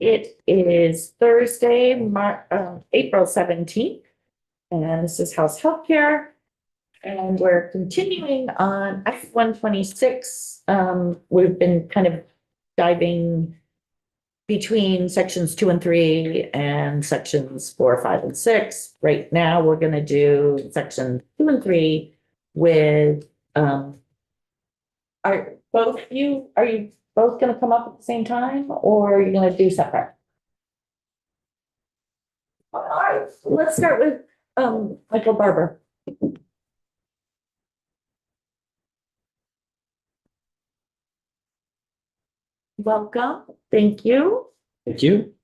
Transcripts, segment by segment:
It is Thursday, April 17th, and this is House Healthcare. And we're continuing on Act 126. We've been kind of diving between sections 2 and 3 and sections 4, 5, and 6. Right now, we're going to do section 2 and 3 with, are you both going to come up at the same time, or are you going to do separate? All right, let's start with Michael Barber. Welcome. Thank you. Thank you.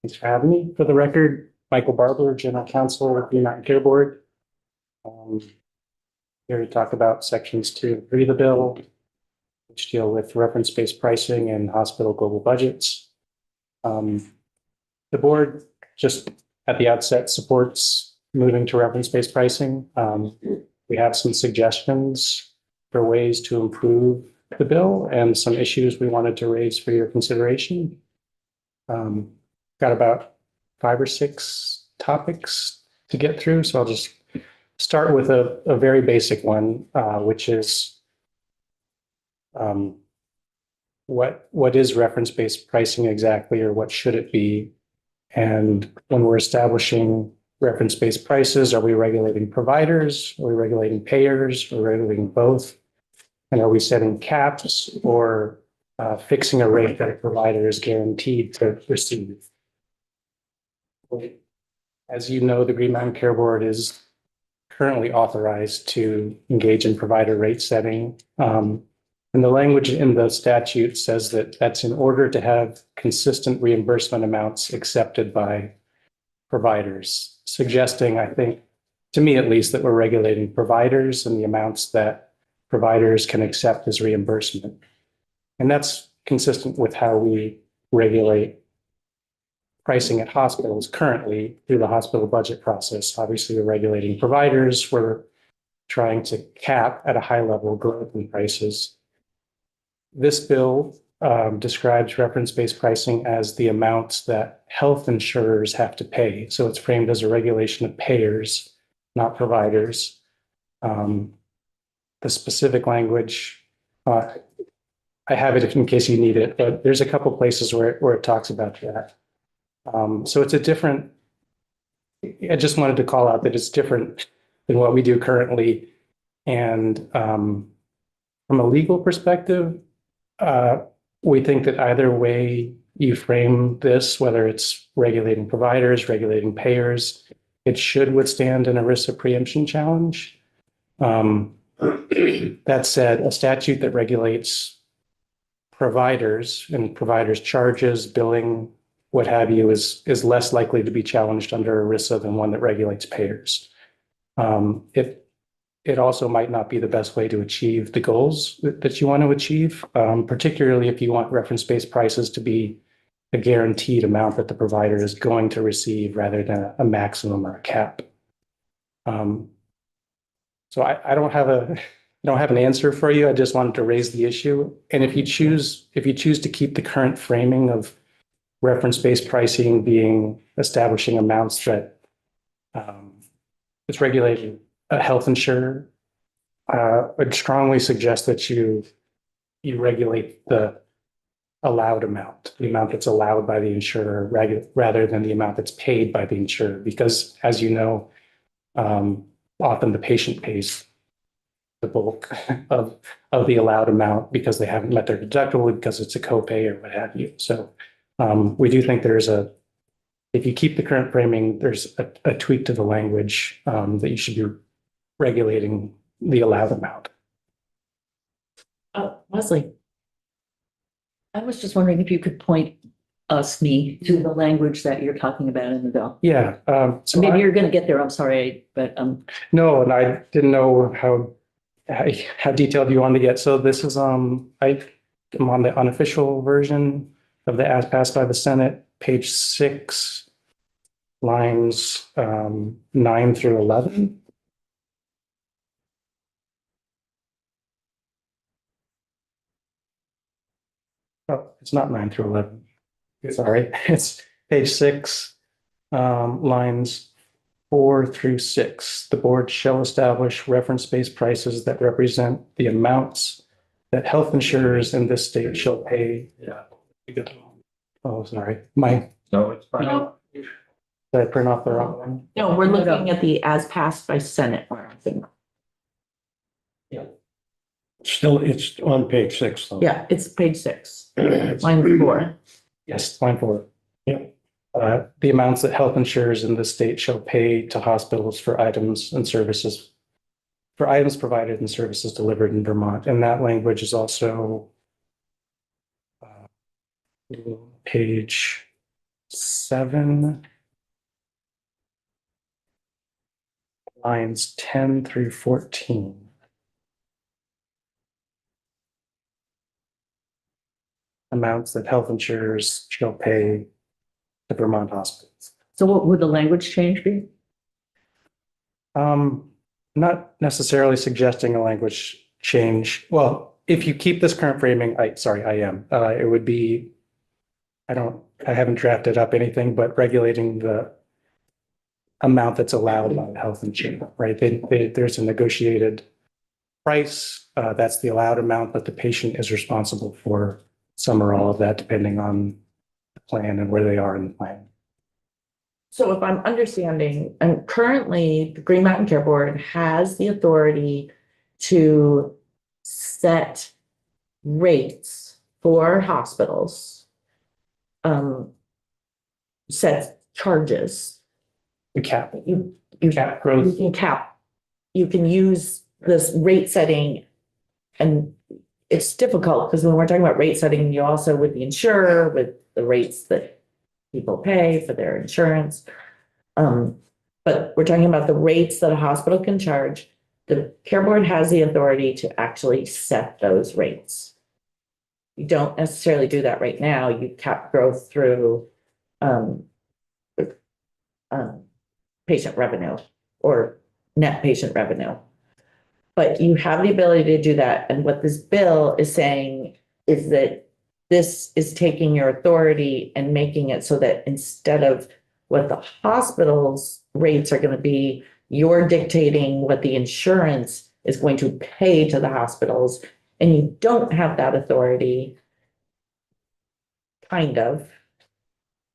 Thanks for having me. For the record, Michael Barber, General Counsel with the Mountain Care Board. Here to talk about sections 2 and 3 of the bill, which deal with reference-based pricing and hospital global budgets. The board just at the outset supports moving to reference-based pricing. We have some suggestions for ways to improve the bill and some issues we wanted to raise for your consideration. Got about 5 or 6 topics to get through, so I'll just start with a very basic one, which is what is reference-based pricing exactly, or what should it be? And when we're establishing reference-based prices, are we regulating providers? Are we regulating payers? Are we regulating both? And are we setting caps or fixing a rate that a provider is guaranteed to receive? As you know, the Green Mountain Care Board is currently authorized to engage in provider rate setting. And the language in the statute says that that's in order to have consistent reimbursement amounts accepted by providers, suggesting, I think, to me at least, that we're regulating providers and the amounts that providers can accept as reimbursement. And that's consistent with how we regulate pricing at hospitals currently through the hospital budget process. Obviously, we're regulating providers. We're trying to cap at a high level growth in prices. This bill describes reference-based pricing as the amounts that health insurers have to pay. So it's framed as a regulation of payers, not providers. The specific language, I have it in case you need it, but there's a couple places where it talks about that. So it's a different, I just wanted to call out that it's different than what we do currently. And from a legal perspective, we think that either way you frame this, whether it's regulating providers, regulating payers, it should withstand an ERISA preemption challenge. That said, a statute that regulates providers and providers' charges, billing, what have you, is less likely to be challenged under ERISA than one that regulates payers. It also might not be the best way to achieve the goals that you want to achieve, particularly if you want reference-based prices to be a guaranteed amount that the provider is going to receive rather than a maximum or a cap. So I don't have an answer for you. I just wanted to raise the issue. And if you choose to keep the current framing of reference-based pricing being establishing amounts that it's regulating a health insurer, I'd strongly suggest that you regulate the allowed amount, the amount that's allowed by the insurer rather than the amount that's paid by the insurer. Because as you know, often the patient pays the bulk of the allowed amount because they haven't met their deductible, because it's a copay or what have you. So we do think if you keep the current framing, there's a tweak to the language that you should be regulating the allowed amount. Leslie. I was just wondering if you could point me to the language that you're talking about in the bill. Yeah. So maybe you're going to get there. I'm sorry, but no, and I didn't know how detailed you wanted to get. So this is I'm on the unofficial version of the as passed by the Senate, page 6, lines 9 through 11. Oh, it's not 9 through 11. Sorry, it's page 6, lines 4 through 6. The board shall establish reference-based prices that represent the amounts that health insurers in this state shall pay. Yeah. Oh, sorry, my, No, it's fine. No. did I print off the wrong one? No, we're looking at the as passed by Senate. Still, it's on page 6 though. Yeah, it's page 6, line 4. Yes, line 4. Yep. The amounts that health insurers in the state shall pay to hospitals for items and services, for items provided and services delivered in Vermont. And that language is also page 7, lines 10 through 14. Amounts that health insurers shall pay to Vermont hospitals. So what would the language change be? Not necessarily suggesting a language change. Well, if you keep this current framing, I am. It would be, I haven't drafted up anything, but regulating the amount that's allowed by the health insurer, right? There's a negotiated price. That's the allowed amount, but the patient is responsible for some or all of that, depending on the plan and where they are in the plan. So if I'm understanding, and currently the Green Mountain Care Board has the authority to set rates for hospitals. Set charges. The cap, You cap growth. can cap, you can use this rate setting. And it's difficult because when we're talking about rate setting, you also with the insurer, with the rates that people pay for their insurance. But we're talking about the rates that a hospital can charge. The care board has the authority to actually set those rates. You don't necessarily do that right now. You cap growth through patient revenue or net patient revenue. But you have the ability to do that. And what this bill is saying is that this is taking your authority and making it so that instead of what the hospital's rates are going to be, you're dictating what the insurance is going to pay to the hospitals. And you don't have that authority, kind of.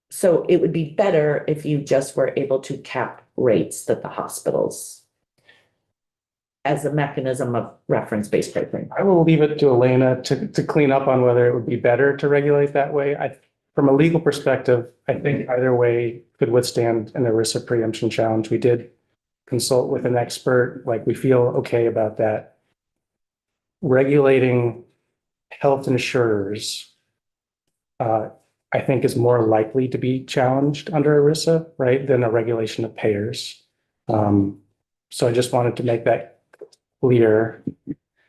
So it would be better if you just were able to cap rates that the hospitals as a mechanism of reference-based pricing. I will leave it to Elena to clean up on whether it would be better to regulate that way. From a legal perspective, I think either way could withstand an ERISA preemption challenge. We did consult with an expert, like we feel okay about that. Regulating health insurers, I think is more likely to be challenged under ERISA, right, than a regulation of payers. So I just wanted to make that clear.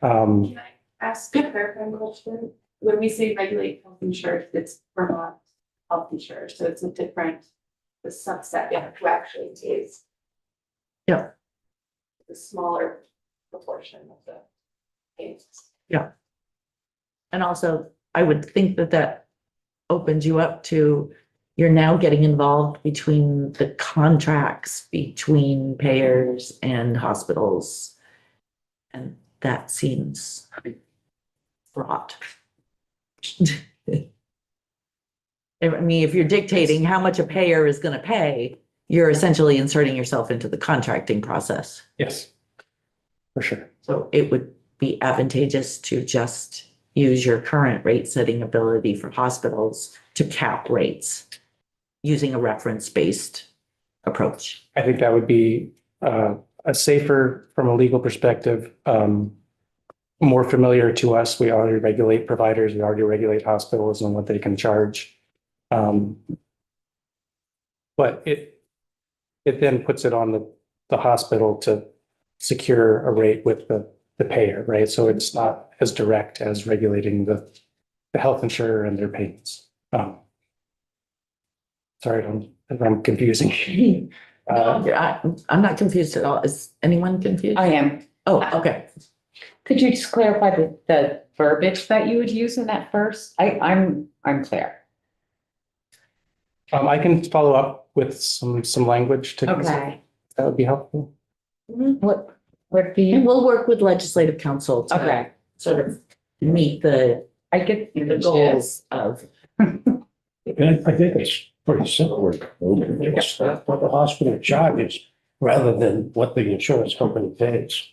Can I ask a clarifying question? When we say regulate health insurance, it's Vermont health insurance, so it's a different, the subset of who actually pays. Yeah. The smaller proportion of the payments. And also, I would think that that opens you up to, you're now getting involved between the contracts between payers and hospitals. And that seems fraught. I mean, if you're dictating how much a payer is going to pay, you're essentially inserting yourself into the contracting process. Yes, for sure. So it would be advantageous to just use your current rate setting ability for hospitals to cap rates using a reference-based approach. I think that would be a safer from a legal perspective, more familiar to us. We already regulate providers, we already regulate hospitals and what they can charge. But it then puts it on the hospital to secure a rate with the payer, right? So it's not as direct as regulating the health insurer and their payments. Sorry if I'm confusing. I'm not confused at all. Is anyone confused? I am. Oh, okay. Could you just clarify the verbiage that you would use in that first? I'm clear. I can follow up with some language to. Okay. That would be helpful. What do And you, we'll work with legislative council to okay, sort of meet the I get the goals of. And I think it's pretty simple. It's what the hospital charges rather than what the insurance company pays.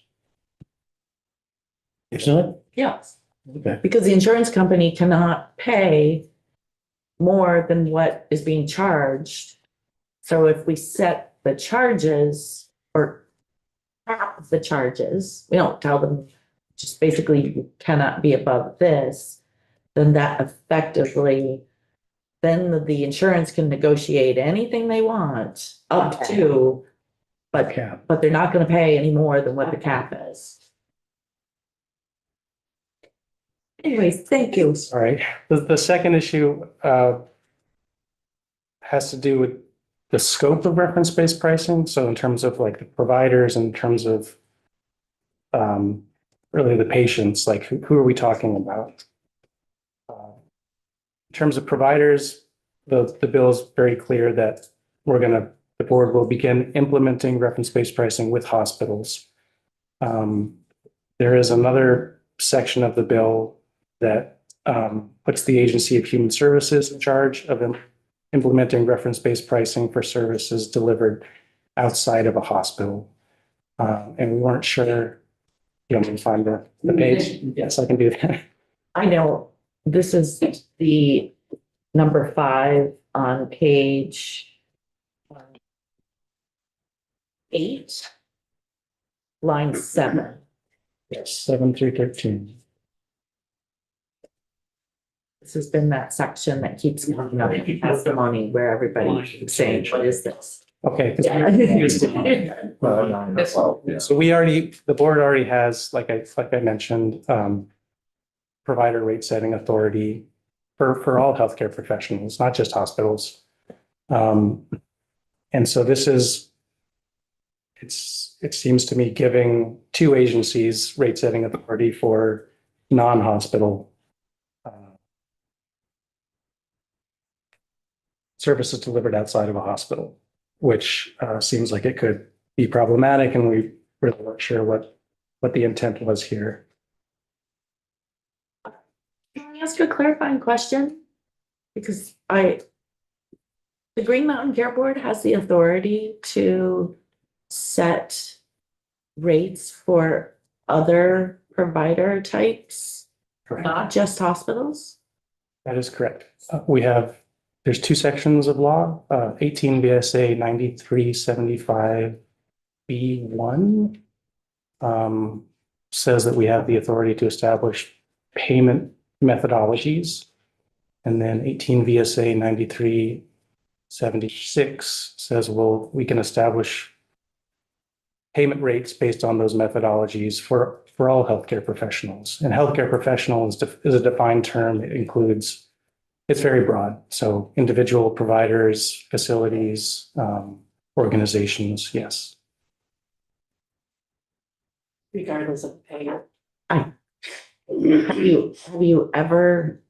Isn't it? Yes. Okay. Because the insurance company cannot pay more than what is being charged. So if we set the charges or cap the charges, we don't tell them, just basically you cannot be above this, then that effectively, then the insurance can negotiate anything they want up Okay. to, but Cap. they're not gonna pay any more than what the cap is. Anyways, thank you. All right. The second issue has to do with the scope of reference-based pricing. So in terms of like the providers, in terms of really the patients, like who are we talking about? In terms of providers, the bill is very clear that the board will begin implementing reference-based pricing with hospitals. There is another section of the bill that puts the Agency of Human Services in charge of implementing reference-based pricing for services delivered outside of a hospital. And we weren't sure, you want me to find the page? Yes, I can do that. I know this is the number 5 on page 8, line 7. Yes, 7 through 13. This has been that section that keeps coming up in testimony where everybody keeps saying, what is this? Okay. Yeah. So the board already has, like I mentioned, provider rate setting authority for all healthcare professionals, not just hospitals. And so it seems to me giving 2 agencies rate setting authority for non-hospital services delivered outside of a hospital, which seems like it could be problematic, and we really weren't sure what the intent was here. Can I ask a clarifying question? Because the Green Mountain Care Board has the authority to set rates for other provider types, not just hospitals? That is correct. There's 2 sections of law, 18 VSA 9375B1 says that we have the authority to establish payment methodologies. And then 18 VSA 9376 says, well, we can establish payment rates based on those methodologies for all healthcare professionals. And healthcare professional is a defined term. It includes, it's very broad. So individual providers, facilities, organizations, yes. Regardless of payer. Have you ever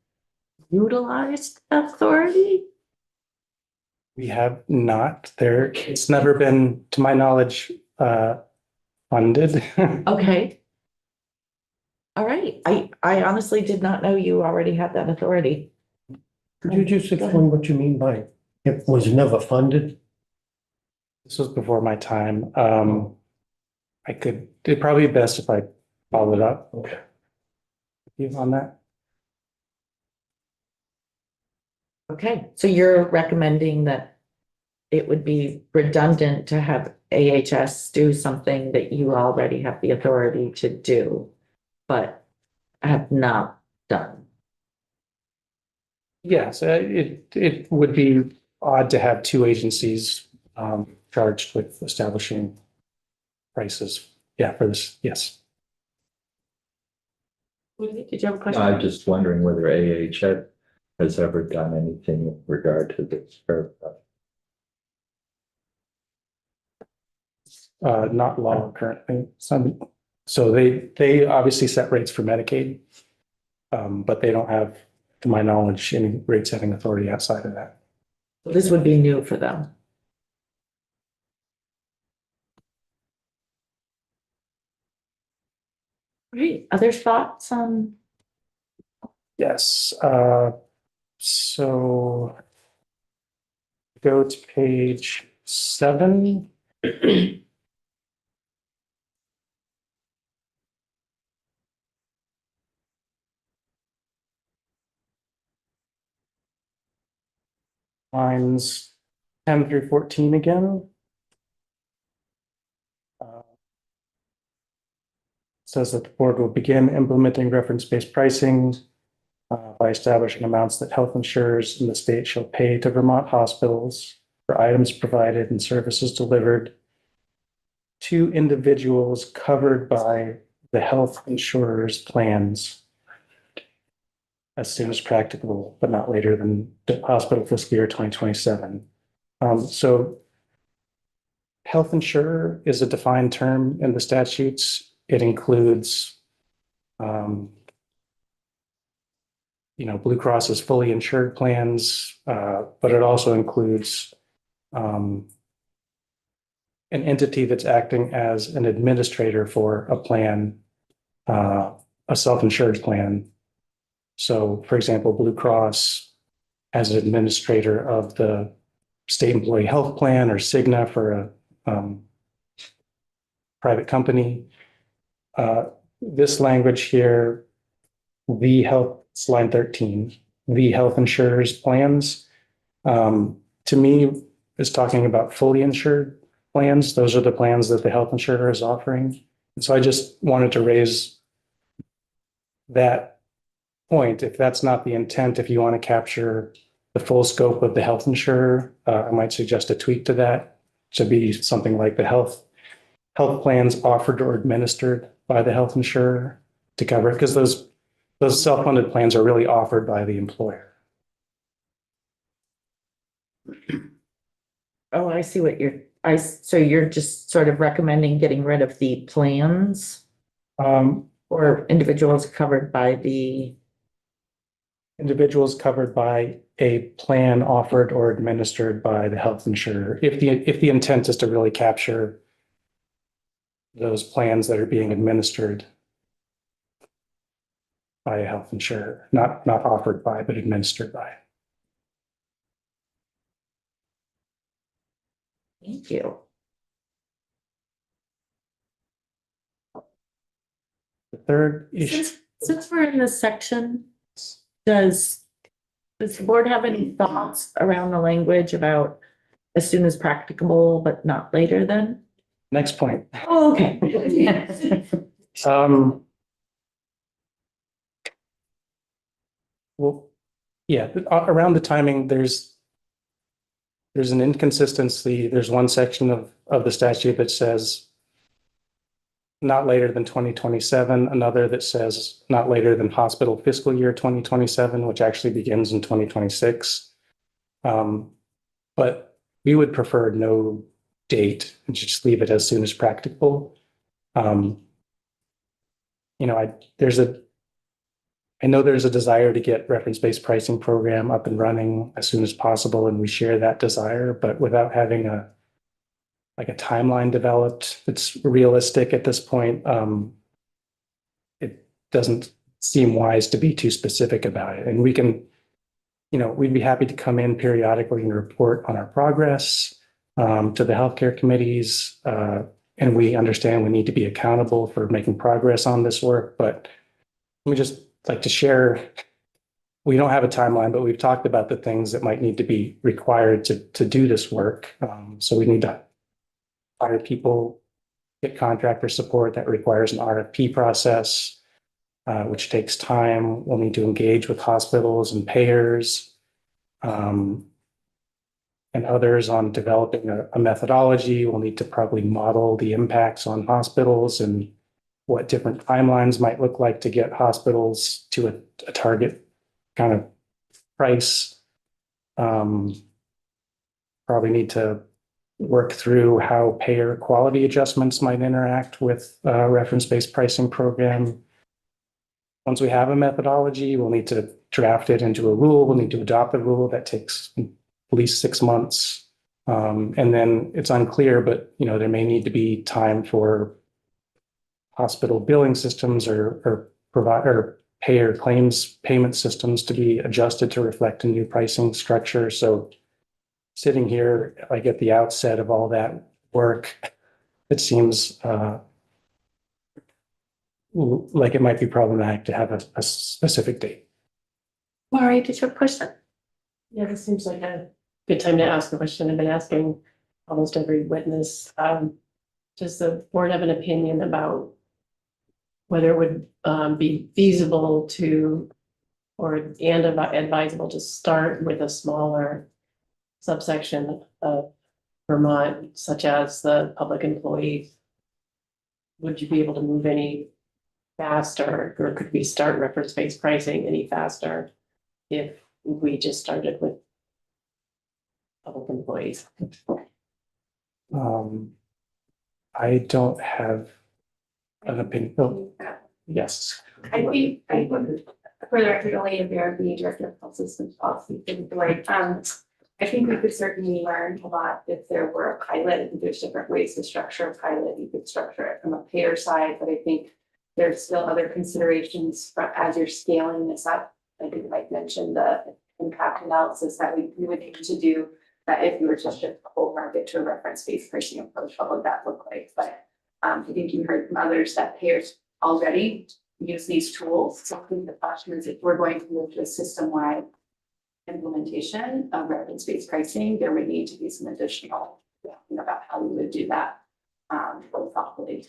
utilized authority? We have not. It's never been, to my knowledge, funded. Okay. All right. I honestly did not know you already had that authority. Could you just explain what you mean by it was never funded? This was before my time. It'd probably be best if I followed up. Okay. You on that? Okay, so you're recommending that it would be redundant to have AHS do something that you already have the authority to do, but have not done. Yes, it would be odd to have 2 agencies charged with establishing prices. Yeah, for this, yes. Did you have a question? I'm just wondering whether AHS has ever done anything in regard to this. Not law currently. So they obviously set rates for Medicaid, but they don't have, to my knowledge, any rate setting authority outside of that. This would be new for them. Great. Other thoughts on? Yes, so go to page 7. Lines 10 through 14 again. Says that the board will begin implementing reference-based pricing by establishing amounts that health insurers in the state shall pay to Vermont hospitals for items provided and services delivered to individuals covered by the health insurers' plans as soon as practicable, but not later than the hospital fiscal year 2027. So health insurer is a defined term in the statutes. It includes, Blue Cross's fully insured plans, but it also includes an entity that's acting as an administrator for a plan, a self-insured plan. So, for example, Blue Cross as an administrator of the state employee health plan, or Cigna for a private company. This language here, it's line 13, the health insurers plans, to me is talking about fully insured plans. Those are the plans that the health insurer is offering. And so I just wanted to raise that point. If that's not the intent, if you want to capture the full scope of the health insurer, I might suggest a tweak to that to be something like the health plans offered or administered by the health insurer to cover it, because those self-funded plans are really offered by the employer. Oh, I see what so you're just sort of recommending getting rid of the plans or individuals covered by the. Individuals covered by a plan offered or administered by the health insurer. If the intent is to really capture those plans that are being administered by a health insurer, not offered by, but administered by. Thank you. The third issue. Since we're in this section, does the board have any thoughts around the language about as soon as practicable, but not later than? Next point. Oh, okay. Well, yeah, around the timing, there's an inconsistency. There's one section of the statute that says not later than 2027, another that says not later than hospital fiscal year 2027, which actually begins in 2026. But we would prefer no date and just leave it as soon as practicable. I know there's a desire to get reference-based pricing program up and running as soon as possible, and we share that desire, but without having a timeline developed that's realistic at this point, it doesn't seem wise to be too specific about it. And we can, we'd be happy to come in periodically and report on our progress to the healthcare committees. And we understand we need to be accountable for making progress on this work, but we just like to share, we don't have a timeline, but we've talked about the things that might need to be required to do this work. So we need to hire people, get contractor support. That requires an RFP process, which takes time. We'll need to engage with hospitals and payers and others on developing a methodology. We'll need to probably model the impacts on hospitals and what different timelines might look like to get hospitals to a target kind of price. Probably need to work through how payer quality adjustments might interact with reference-based pricing program. Once we have a methodology, we'll need to draft it into a rule. We'll need to adopt a rule that takes least 6 months. And then it's unclear, but there may need to be time for hospital billing systems or provider payer claims payment systems to be adjusted to reflect a new pricing structure. So sitting here, like at the outset of all that work, it seems like it might be problematic to have a specific date. Maury, did you have a question? Yeah, this seems like a good time to ask a question. I've been asking almost every witness. Does the board have an opinion about whether it would be feasible to and advisable to start with a smaller subsection of Vermont, such as the public employees? Would you be able to move any faster, or could we start reference-based pricing any faster if we just started with public employees? I don't have an opinion. Oh, yes. I think, for the record, only if you're the director of health systems policy for the board, I think we could certainly learn a lot if there were a pilot. I think there's different ways to structure a pilot. You could structure it from a payer side, but I think there's still other considerations as you're scaling this up. I think Mike mentioned the impact analysis that we would need to do, that if you were to shift the whole market to a reference-based pricing approach, what would that look like? But I think you heard from others that payers already use these tools. So I think the question is, if we're going to move to a system-wide implementation of reference-based pricing, there would need to be some additional thinking about how we would do that thoughtfully.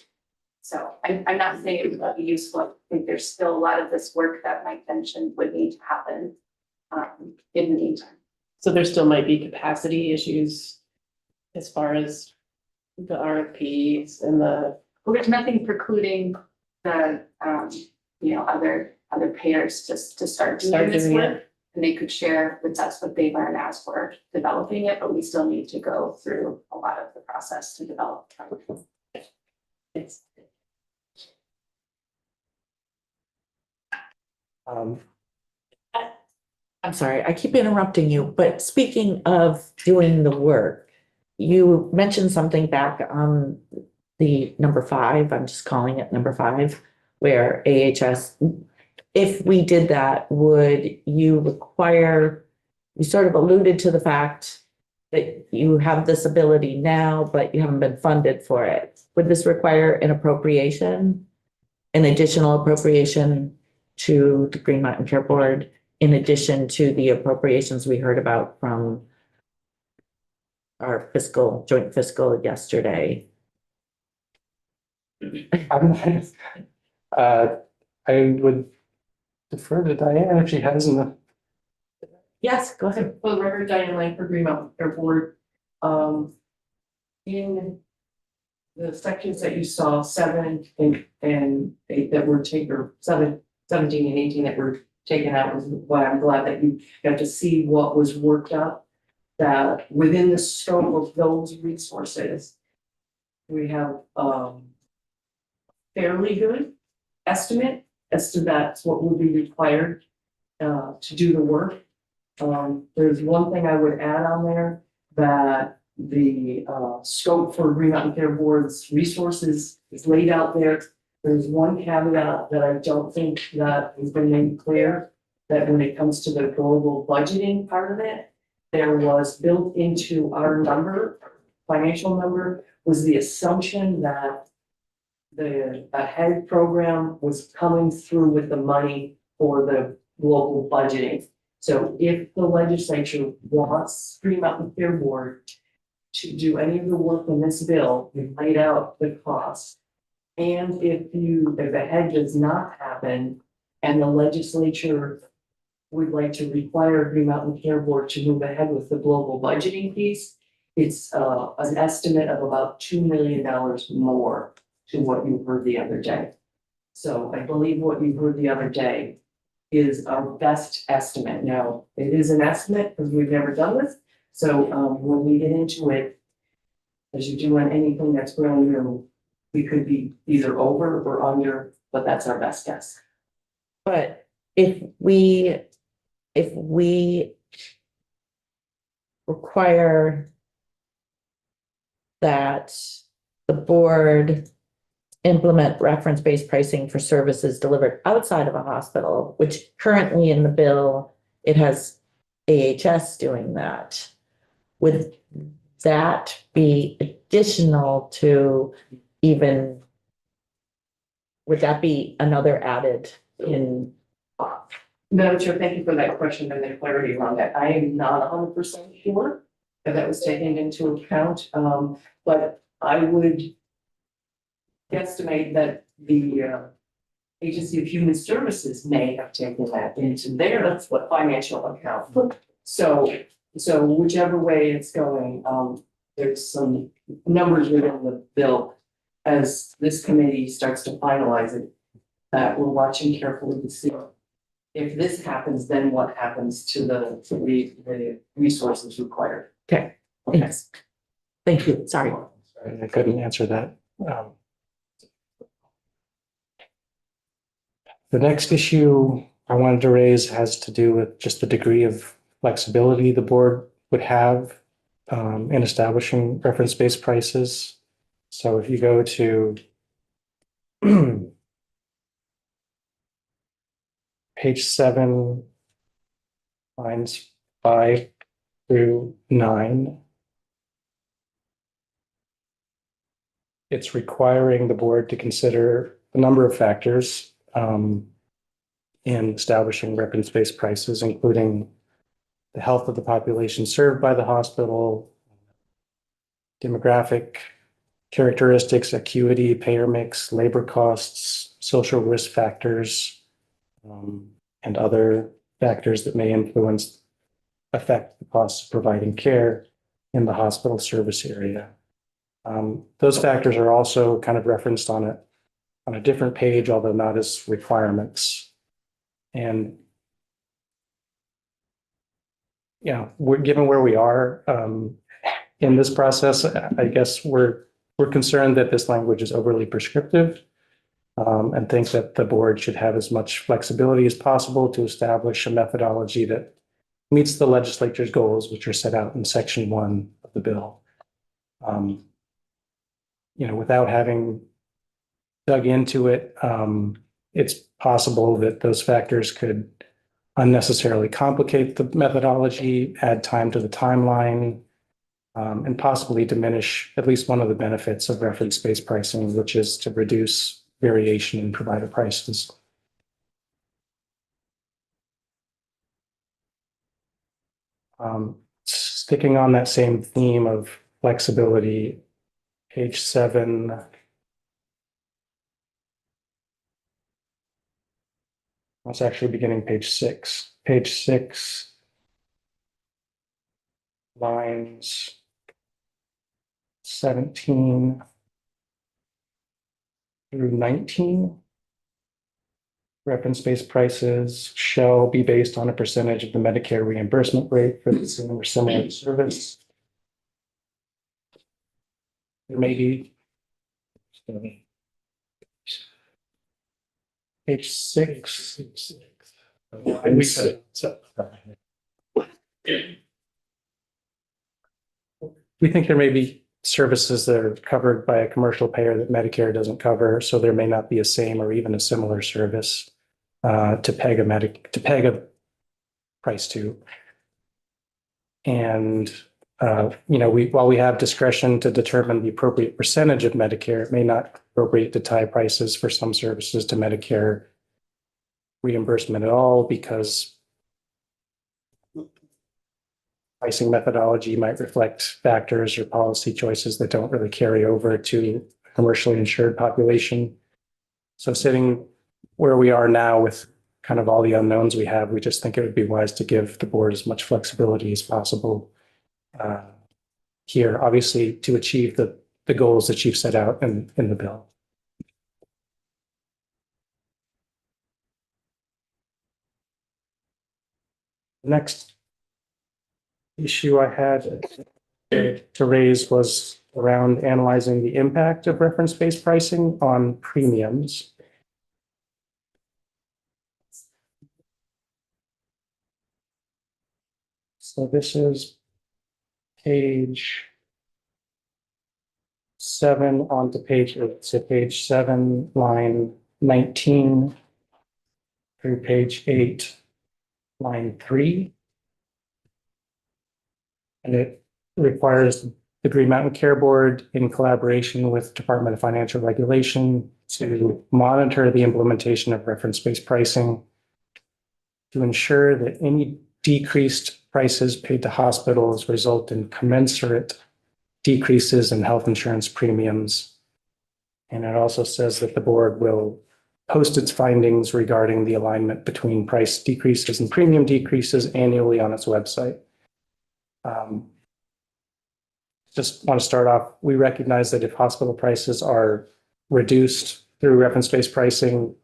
So I'm not saying it would be useful. I think there's still a lot of this work that Mike mentioned would need to happen in the meantime. So there still might be capacity issues as far as the RFPs and the. Well, there's nothing precluding the other payers to start doing this doing work. it. And they could share with us what they learn as we're developing it, but we still need to go through a lot of the process to develop. It's I'm sorry, I keep interrupting you, but speaking of doing the work, you mentioned something back on the number 5, I'm just calling it number 5, where AHS, if we did that, would you require, you sort of alluded to the fact that you have this ability now, but you haven't been funded for it. Would this require an appropriation, an additional appropriation to the Green Mountain Care Board, in addition to the appropriations we heard about from our joint fiscal yesterday? I would defer to Diane if she has in Yes, go ahead. For the record, Diane Langford, Green Mountain Care Board. In the sections that you saw, 7 and 8 that were taken, or 17 and 18 that were taken out, was why I'm glad that you got to see what was worked up. That within the scope of those resources, we have fairly good estimate as to that's what will be required to do the work. There's one thing I would add on there, that the scope for Green Mountain Care Board's resources is laid out there. There's one caveat that I don't think that has been made clear, that when it comes to the global budgeting part of it, there was built into our number, financial number, was the assumption that the HEAD program was coming through with the money for the global budgeting. So if the legislature wants Green Mountain Care Board to do any of the work in this bill, we've laid out the cost. And if the HEAD does not happen and the legislature would like to require Green Mountain Care Board to move ahead with the global budgeting piece, it's an estimate of about $2 million more to what you heard the other day. So I believe what you heard the other day is our best estimate. Now, it is an estimate because we've never done this. So when we get into it, as you do on anything that's brand new, we could be either over or under, but that's our best guess. But if we require that the board implement reference-based pricing for services delivered outside of a hospital, which currently in the bill, it has AHS doing that. Would that be additional to even, would that be another added in? Madam Chair, thank you for that question and the clarity around that. I am not 100% sure if that was taken into account, but I would guesstimate that the Agency of Human Services may have taken that into their financial account. So whichever way it's going, there's some numbers within the bill as this committee starts to finalize it that we're watching carefully to see if this happens, then what happens to the resources required. Okay, thanks. Thank you, sorry. I couldn't answer that. The next issue I wanted to raise has to do with just the degree of flexibility the board would have in establishing reference-based prices. So if you go to page 7, lines 5 through 9, it's requiring the board to consider a number of factors in establishing reference-based prices, including the health of the population served by the hospital, demographic characteristics, acuity, payer mix, labor costs, social risk factors, and other factors that may affect the costs of providing care in the hospital service area. Those factors are also kind of referenced on a different page, although not as requirements. And given where we are in this process, I guess we're concerned that this language is overly prescriptive, and think that the board should have as much flexibility as possible to establish a methodology that meets the legislature's goals, which are set out in section 1 of the bill. Without having dug into it, it's possible that those factors could unnecessarily complicate the methodology, add time to the timeline, and possibly diminish at least one of the benefits of reference-based pricing, which is to reduce variation in provider prices. Sticking on that same theme of flexibility, page 7. It's actually beginning page 6. Page 6, lines 17 through 19. Reference-based prices shall be based on a percentage of the Medicare reimbursement rate for the same or similar service. There may be page 6. We think there may be services that are covered by a commercial payer that Medicare doesn't cover, so there may not be a same or even a similar service to peg a price to. And while we have discretion to determine the appropriate percentage of Medicare, it may not be appropriate to tie prices for some services to Medicare reimbursement at all, because pricing methodology might reflect factors or policy choices that don't really carry over to a commercially insured population. So sitting where we are now with kind of all the unknowns we have, we just think it would be wise to give the board as much flexibility as possible here, obviously, to achieve the goals that you've set out in the bill. The next issue I had to raise was around analyzing the impact of reference-based pricing on premiums. So this is page 7 onto page 8. So page 7, line 19 through page 8, line 3. And it requires the Green Mountain Care Board, in collaboration with Department of Financial Regulation, to monitor the implementation of reference-based pricing to ensure that any decreased prices paid to hospitals result in commensurate decreases in health insurance premiums. And it also says that the board will post its findings regarding the alignment between price decreases and premium decreases annually on its website. Just want to start off, we recognize that if hospital prices are reduced through reference-based pricing,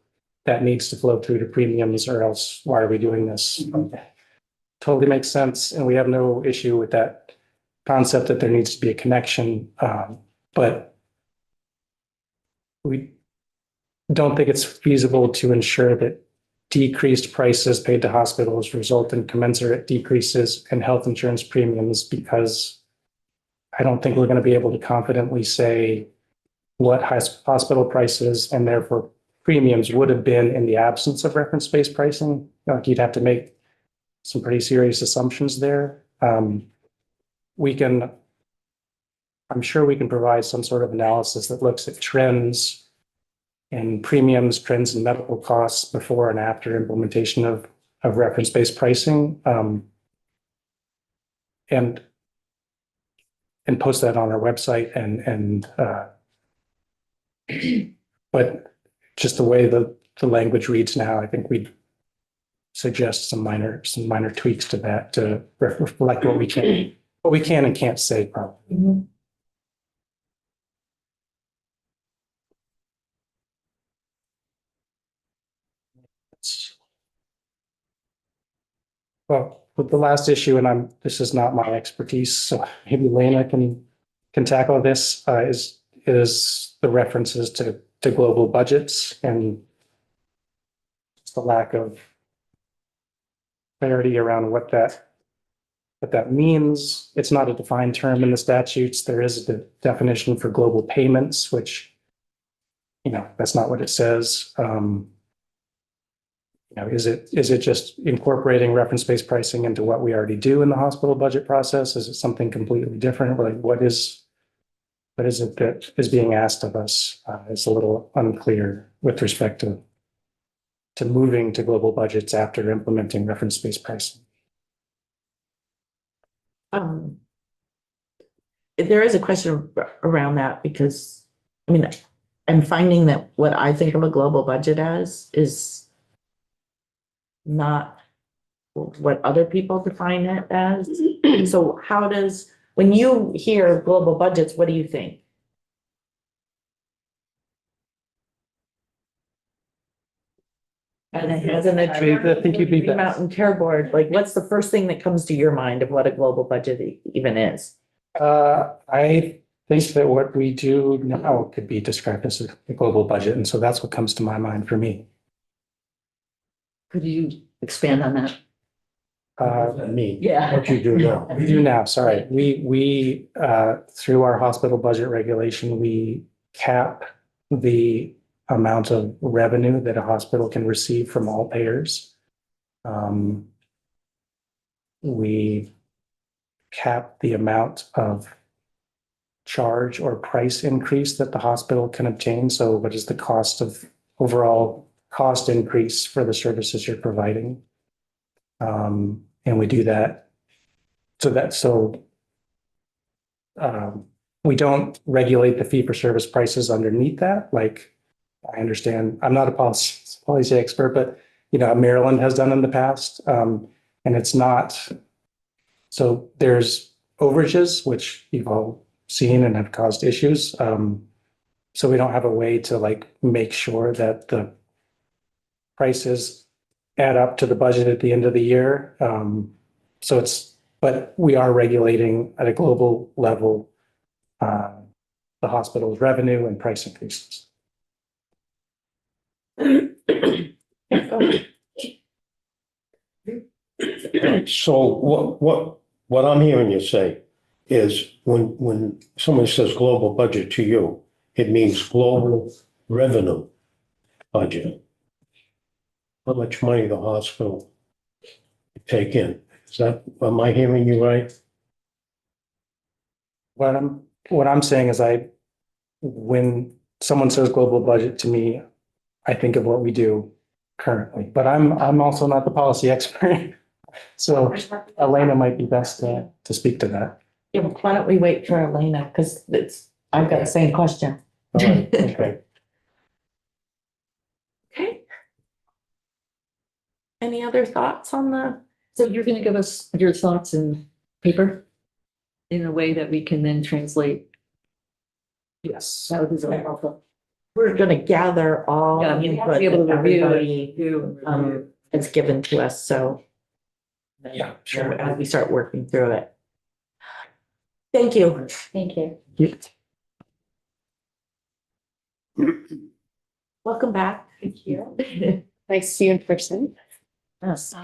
that needs to flow through to premiums, or else why are we doing this? Totally makes sense, and we have no issue with that concept that there needs to be a connection, but we don't think it's feasible to ensure that decreased prices paid to hospitals result in commensurate decreases in health insurance premiums, because I don't think we're going to be able to confidently say what hospital prices and therefore premiums would have been in the absence of reference-based pricing. Like, you'd have to make some pretty serious assumptions there. I'm sure we can provide some sort of analysis that looks at trends in premiums, trends in medical costs before and after implementation of reference-based pricing, and post that on our website, but just the way the language reads now, I think we'd suggest some minor tweaks to that to reflect what we can and can't say probably. Well, with the last issue, and this is not my expertise, so maybe Lena can tackle this, is the references to global budgets and the lack of clarity around what that means. It's not a defined term in the statutes. There is a definition for global payments, which, that's not what it says. Is it just incorporating reference-based pricing into what we already do in the hospital budget process? Is it something completely different? Like, what is it that is being asked of us? It's a little unclear with respect to moving to global budgets after implementing reference-based pricing. There is a question around that, because, I'm finding that what I think of a global budget as is not what other people define it as. So when you hear global budgets, what do you think? And as an attorney, I think you'd be Green best. Mountain Care Board, like, what's the first thing that comes to your mind of what a global budget even is? I think that what we do now could be described as a global budget, and so that's what comes to my mind for me. Could you expand on that? I mean, Yeah. what you do now. We do now, sorry. We through our hospital budget regulation, we cap the amount of revenue that a hospital can receive from all payers. We cap the amount of charge or price increase that the hospital can obtain. So what is the overall cost increase for the services you're providing? And we do that so we don't regulate the fee-for-service prices underneath that. Like, I understand, I'm not a policy expert, but Maryland has done in the past, and it's not. So there's overages, which you've all seen and have caused issues. So we don't have a way to make sure that the prices add up to the budget at the end of the year. But we are regulating at a global level the hospital's revenue and price increases. So what I'm hearing you say is when someone says global budget to you, it means global revenue budget. How much money the hospital take in. Is that, am I hearing you right? What I'm saying is when someone says global budget to me, I think of what we do currently, but I'm also not the policy expert. So Elena might be best to speak to that. Yeah, but why don't we wait for Elena? Because I've got the same question. All right, okay. Okay. Any other thoughts on the? So you're gonna give us your thoughts in paper? In a way that we can then translate? Yes. That would be very helpful. We're gonna gather all Yeah, I the mean, input be able to that review everybody has given to us, so. Yeah, sure. As we start working through it. Thank you. Thank you. Welcome back. Thank you. Nice to see you in person. Yes.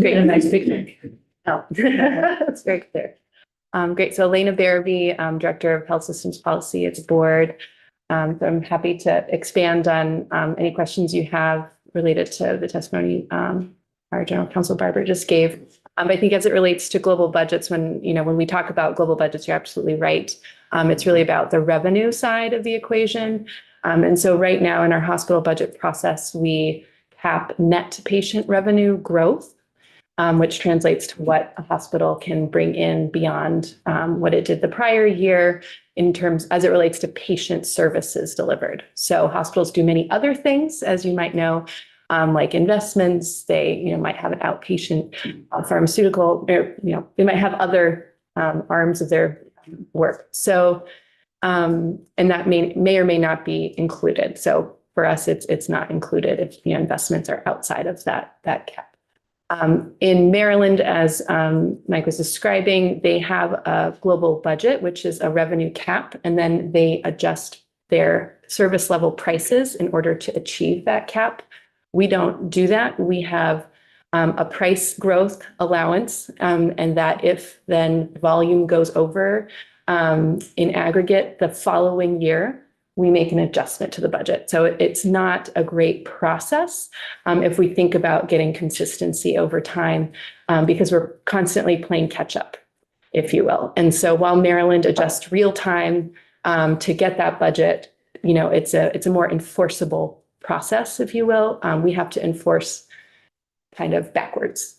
Great, a nice picture. Oh, that's very clear. Great. So Elena Barabee, Director of Health Systems Policy at the board. So I'm happy to expand on any questions you have related to the testimony our General Counsel Barbara just gave. I think as it relates to global budgets, when we talk about global budgets, you're absolutely right. It's really about the revenue side of the equation. And so right now in our hospital budget process, we cap net patient revenue growth, which translates to what a hospital can bring in beyond what it did the prior year in terms as it relates to patient services delivered. So hospitals do many other things, as you might know, like investments. They might have an outpatient pharmaceutical, or they might have other arms of their work. So and that may or may not be included. So for us, it's not included if investments are outside of that cap. In Maryland, as Mike was describing, they have a global budget, which is a revenue cap, and then they adjust their service level prices in order to achieve that cap. We don't do that. We have a price growth allowance, and that if then volume goes over in aggregate the following year, we make an adjustment to the budget. So it's not a great process if we think about getting consistency over time, because we're constantly playing catch up, if you will. And so while Maryland adjusts real time to get that budget, it's a more enforceable process, if you will. We have to enforce kind of backwards.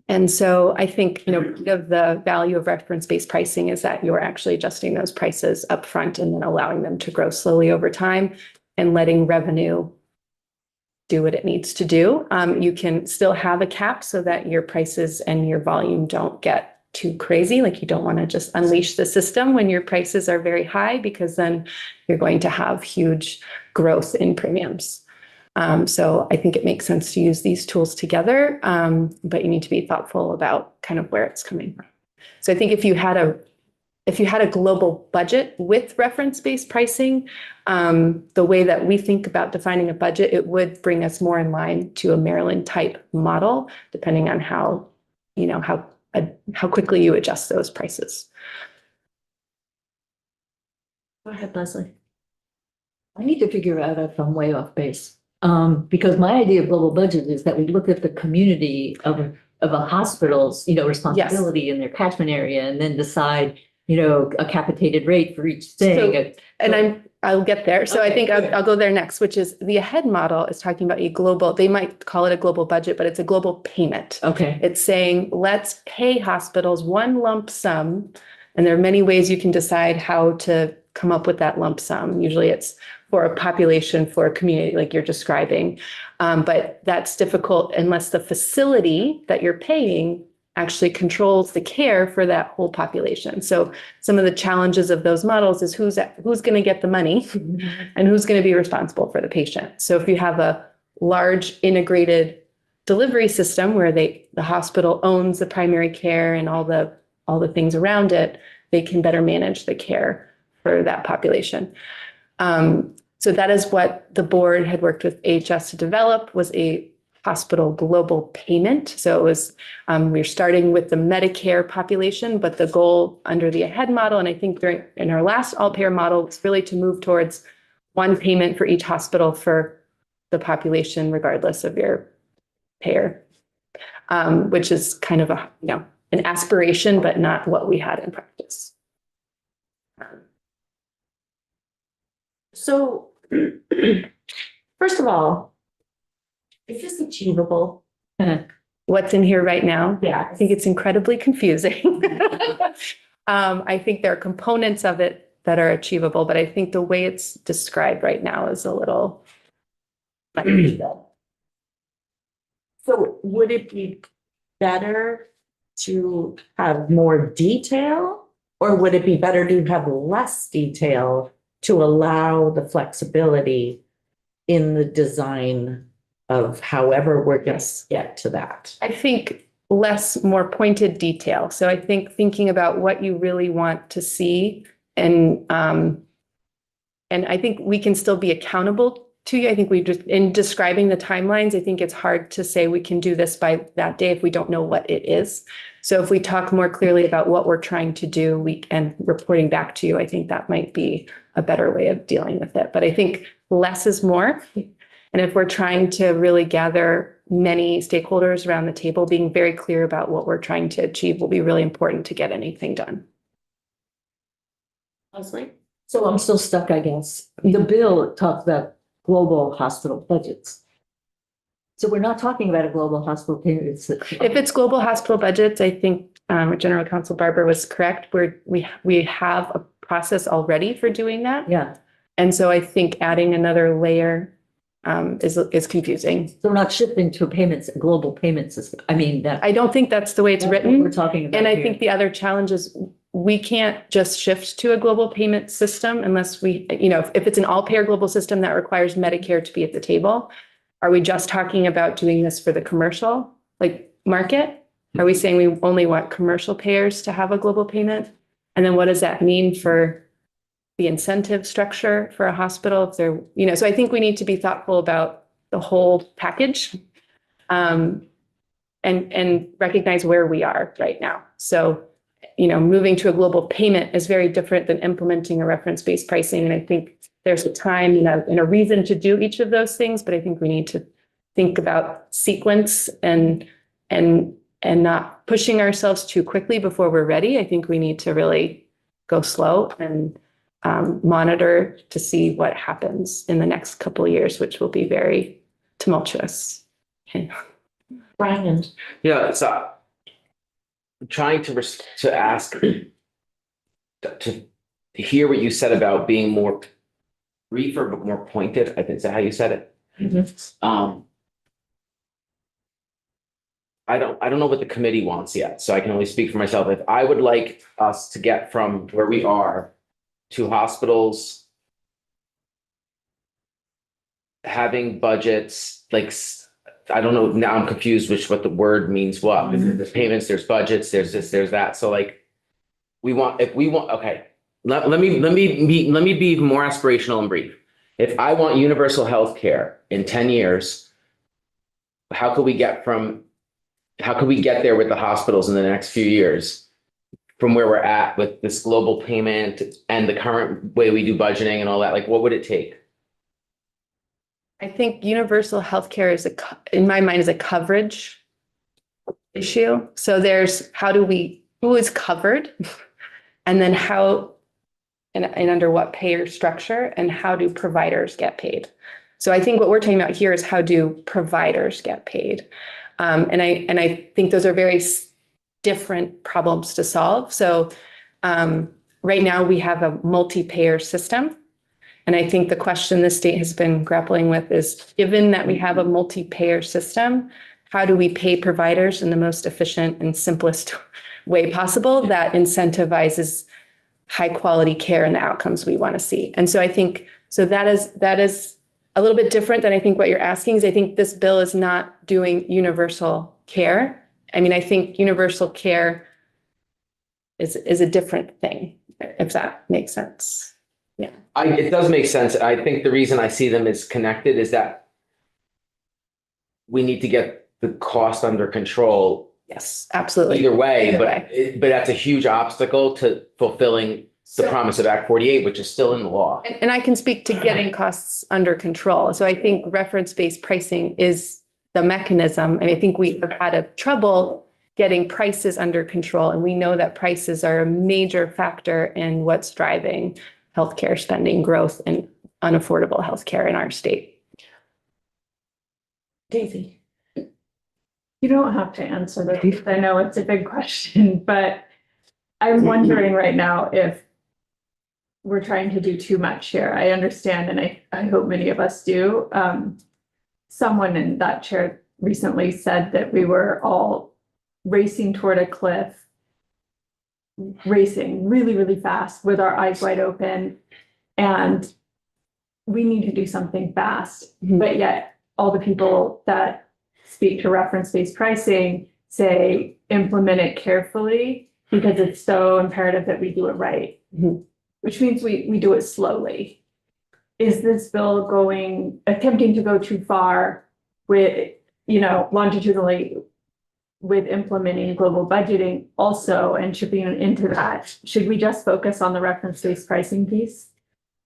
And so I think, of the value of reference-based pricing is that you're actually adjusting those prices upfront and then allowing them to grow slowly over time and letting revenue do what it needs to do. You can still have a cap so that your prices and your volume don't get too crazy. Like you don't want to just unleash the system when your prices are very high, because then you're going to have huge growth in premiums. So I think it makes sense to use these tools together, but you need to be thoughtful about kind of where it's coming from. So I think if you had a global budget with reference-based pricing, the way that we think about defining a budget, it would bring us more in line to a Maryland type model, depending on how quickly you adjust those prices. Go ahead, Leslie. I need to figure out if I'm way off base. Because my idea of global budget is that we look at the community of a hospital's, responsibility in their catchment area and then decide, a capitated rate for each thing. And I'll get there. So I think I'll go there next, which is the AHEAD model is talking about a global, they might call it a global budget, but it's a global payment. Okay. It's saying, let's pay hospitals one lump sum. And there are many ways you can decide how to come up with that lump sum. Usually it's for a population, for a community like you're describing. But that's difficult unless the facility that you're paying actually controls the care for that whole population. So some of the challenges of those models is who's going to get the money and who's going to be responsible for the patient. So if you have a large integrated delivery system where the hospital owns the primary care and all the things around it, they can better manage the care for that population. So that is what the board had worked with AHS to develop, was a hospital global payment. So it was, we're starting with the Medicare population, but the goal under the AHEAD model, and I think in our last all-payer model, was really to move towards one payment for each hospital for the population, regardless of your payer, which is kind of a, an aspiration, but not what we had in practice. So, first of all, is this achievable? What's in here right now? Yeah. I think it's incredibly confusing. I think there are components of it that are achievable, but I think the way it's described right now is a little. So would it be better to have more detail, or would it be better to have less detail to allow the flexibility in the design of however we're going to get to that? I think less, more pointed detail. So I think thinking about what you really want to see, and I think we can still be accountable to you. I think we just, in describing the timelines, I think it's hard to say we can do this by that day if we don't know what it is. So if we talk more clearly about what we're trying to do, and reporting back to you, I think that might be a better way of dealing with it. But I think less is more. And if we're trying to really gather many stakeholders around the table, being very clear about what we're trying to achieve will be really important to get anything done. Leslie? So I'm still stuck, I guess. The bill talks about global hospital budgets. So we're not talking about a global hospital payment. If it's global hospital budgets, I think General Counsel Barber was correct. We have a process already for doing that. Yeah, And so I think adding another layer is confusing. so we're not shifting to a global payment system. I mean, that. I don't think that's the way it's that's what written. We're talking about And I here. think the other challenge is we can't just shift to a global payment system unless we, if it's an all-payer global system that requires Medicare to be at the table. Are we just talking about doing this for the commercial, market? Are we saying we only want commercial payers to have a global payment? And then what does that mean for the incentive structure for a hospital if they're, so I think we need to be thoughtful about the whole package, and recognize where we are right now. So, moving to a global payment is very different than implementing a reference-based pricing. And I think there's a time and a reason to do each of those things, but I think we need to think about sequence and not pushing ourselves too quickly before we're ready. I think we need to really go slow and monitor to see what happens in the next couple of years, which will be very tumultuous. Okay. Brian? Yeah, so I'm trying to ask to hear what you said about being more briefer but more pointed. I think is that how you said it? Mm-hmm. I don't know what the committee wants yet, so I can only speak for myself. If I would like us to get from where we are to hospitals having budgets, I don't know, now I'm confused what the word means what. There's payments, there's budgets, there's this, there's that. So okay, let me be even more aspirational and brief. If I want universal health care in 10 years, how could we get there with the hospitals in the next few years from where we're at with this global payment and the current way we do budgeting and all that? What would it take? I think universal healthcare in my mind, is a coverage issue. So there's who is covered, and then how, and under what payer structure, and how do providers get paid? So I think what we're talking about here is how do providers get paid? And I think those are very different problems to solve. So right now we have a multi-payer system. And I think the question the state has been grappling with is, given that we have a multi-payer system, how do we pay providers in the most efficient and simplest way possible that incentivizes high quality care and the outcomes we want to see? And so I think, that is a little bit different than I think what you're asking is. I think this bill is not doing universal care. I mean, I think universal care is a different thing, if that makes sense. Yeah. I, it does make sense. I think the reason I see them as connected is that we need to get the cost under control Yes, absolutely. either way, Either but way. but that's a huge obstacle to fulfilling the So- promise of Act 48, which is still in the law. And I can speak to getting costs under control. So I think reference-based pricing is the mechanism. And I think we have had a trouble getting prices under control. And we know that prices are a major factor in what's driving healthcare spending growth and unaffordable healthcare in our state. Daisy. You don't have to answer this. I know it's a big question, but I'm wondering right now if we're trying to do too much here. I understand, and I hope many of us do. Someone in that chair recently said that we were all racing toward a cliff, racing really, really fast with our eyes wide open. And we need to do something fast, Mhm. but yet all the people that speak to reference-based pricing say implement it carefully because it's so imperative that we do it right. Mhm. Which means we do it slowly. Is this bill attempting to go too far with, longitudinally with implementing global budgeting also and chipping into that? Should we just focus on the reference-based pricing piece?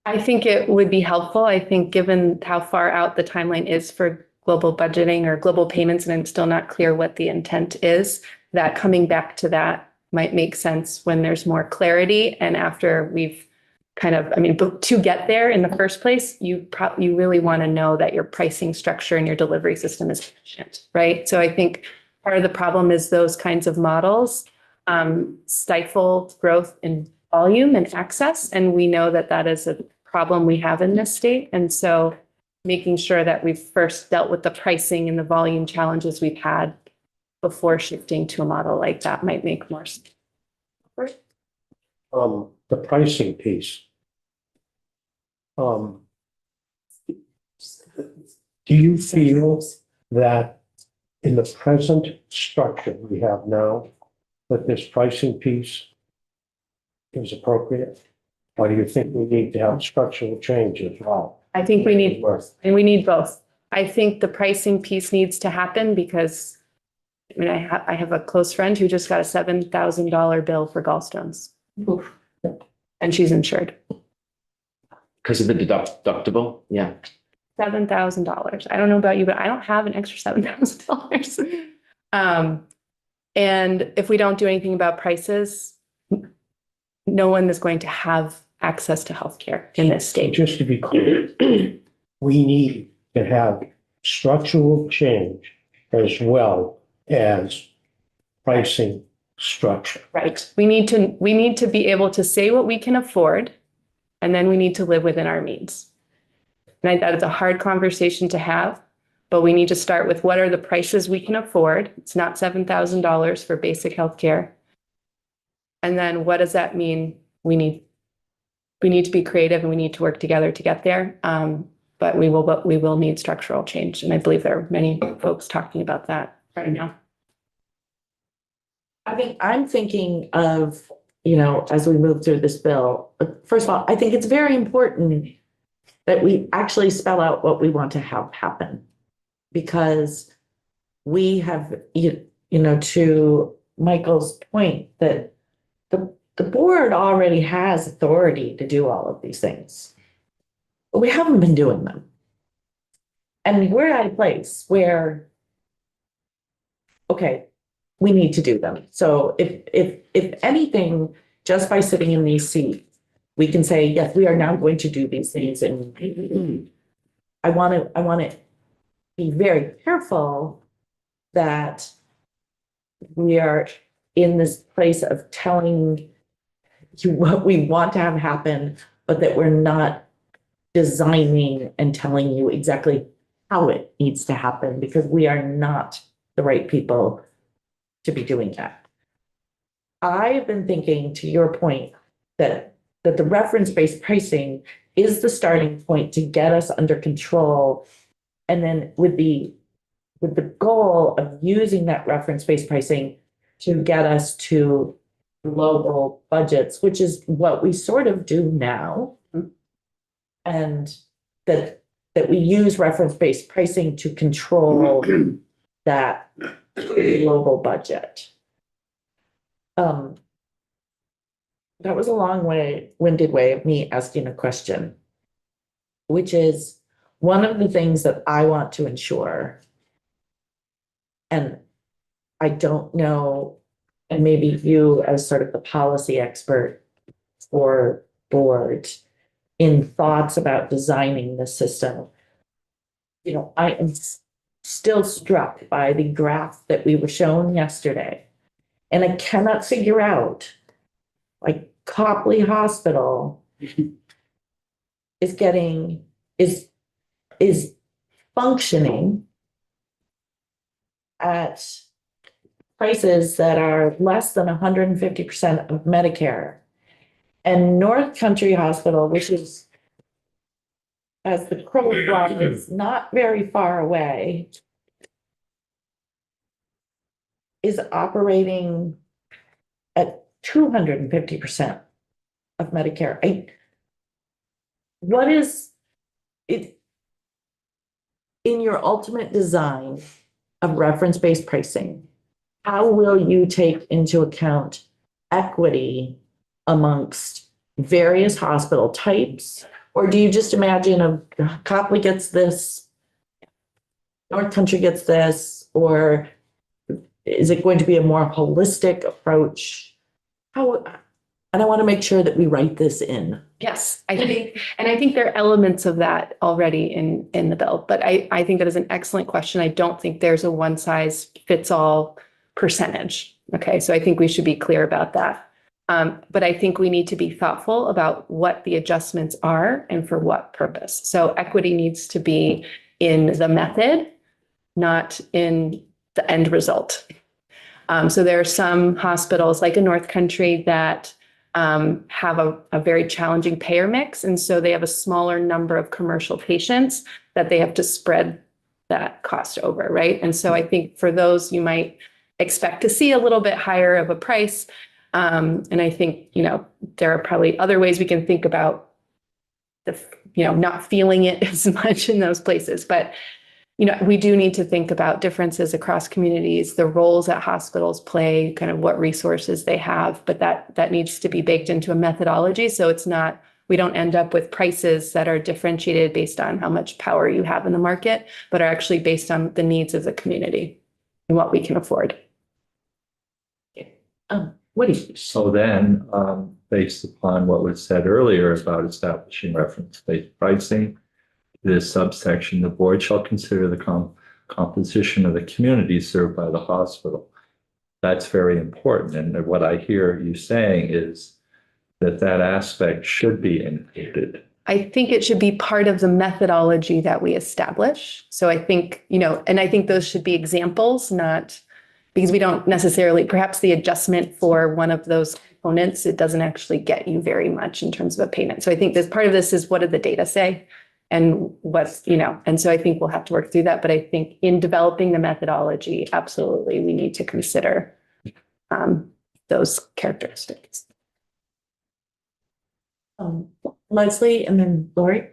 I think it would be helpful. I think given how far out the timeline is for global budgeting or global payments, and I'm still not clear what the intent is, that coming back to that might make sense when there's more clarity and after we've but to get there in the first place, you really want to know that your pricing structure and your delivery system is efficient, right? So I think part of the problem is those kinds of models stifle growth in volume and access. And we know that that is a problem we have in this state. And so making sure that we've first dealt with the pricing and the volume challenges we've had before shifting to a model like that might make more sense. The pricing piece. Do you feel that in the present structure we have now, that this pricing piece is appropriate? Or do you think we need to have structural change as well? I think we need both. I think the pricing piece needs to happen because I have a close friend who just got a $7,000 bill for gallstones. Oof. And she's insured. Because of the deductible, yeah. $7,000. I don't know about you, but I don't have an extra $7,000. And if we don't do anything about prices, no one is going to have access to healthcare in this state. Just to be clear, we need to have structural change as well as pricing structure. Right. We need to be able to say what we can afford, and then we need to live within our means. And that is a hard conversation to have, but we need to start with what are the prices we can afford. It's not $7,000 for basic healthcare. And then what does that mean? We need to be creative and we need to work together to get there. But we will need structural change. And I believe there are many folks talking about that right now. I think I'm thinking of, as we move through this bill, first of all, I think it's very important that we actually spell out what we want to have happen. Because we have, to Michael's point, that the board already has authority to do all of these things. But we haven't been doing them. And we're at a place where, okay, we need to do them. So if anything, just by sitting in these seats, we can say, yes, we are now going to do these things. And I want to be very careful that we are in this place of telling you what we want to have happen, but that we're not designing and telling you exactly how it needs to happen, because we are not the right people to be doing that. I've been thinking, to your point, that the reference-based pricing is the starting point to get us under control. And then with the goal of using that reference-based pricing to get us to global budgets, which is what we sort of do now. And that that we use reference-based pricing to control that global budget. That was a long-winded way of me asking a question, which is one of the things that I want to ensure. And I don't know, and maybe you as sort of the policy expert for board in thoughts about designing the system. You know, I am still struck by the graph that we were shown yesterday. And I cannot figure out, like, Copley Hospital is functioning at prices that are less than 150% of Medicare. And North Country Hospital, which is, as the crow flies, not very far away, is operating at 250% of Medicare. What is it in your ultimate design of reference-based pricing? How will you take into account equity amongst various hospital types? Or do you just imagine Copley gets this, North Country gets this, or is it going to be a more holistic approach? And I want to make sure that we write this in. Yes, I think there are elements of that already in the bill, but I think that is an excellent question. I don't think there's a one size fits all percentage. Okay, so I think we should be clear about that. But I think we need to be thoughtful about what the adjustments are and for what purpose. So equity needs to be in the method, not in the end result. So there are some hospitals like in North Country that have a very challenging payer mix. And so they have a smaller number of commercial patients that they have to spread that cost over, right? And so I think for those, you might expect to see a little bit higher of a price. And I think, you know, there are probably other ways we can think about not feeling it as much in those places. But, you know, we do need to think about differences across communities, the roles that hospitals play, kind of what resources they have, but that needs to be baked into a methodology. So it's not, we don't end up with prices that are differentiated based on how much power you have in the market, but are actually based on the needs of the community and what we can afford. What do you? So then, based upon what was said earlier about establishing reference-based pricing, this subsection, the board shall consider the composition of the community served by the hospital. That's very important. And what I hear you saying is that aspect should be included. I think it should be part of the methodology that we establish. So I think, and I think those should be examples, not because we don't necessarily, perhaps the adjustment for one of those components, it doesn't actually get you very much in terms of a payment. So I think this part of this is, what did the data say? And what's, and so I think we'll have to work through that. But I think in developing the methodology, absolutely, we need to consider those characteristics. Leslie and then Lori.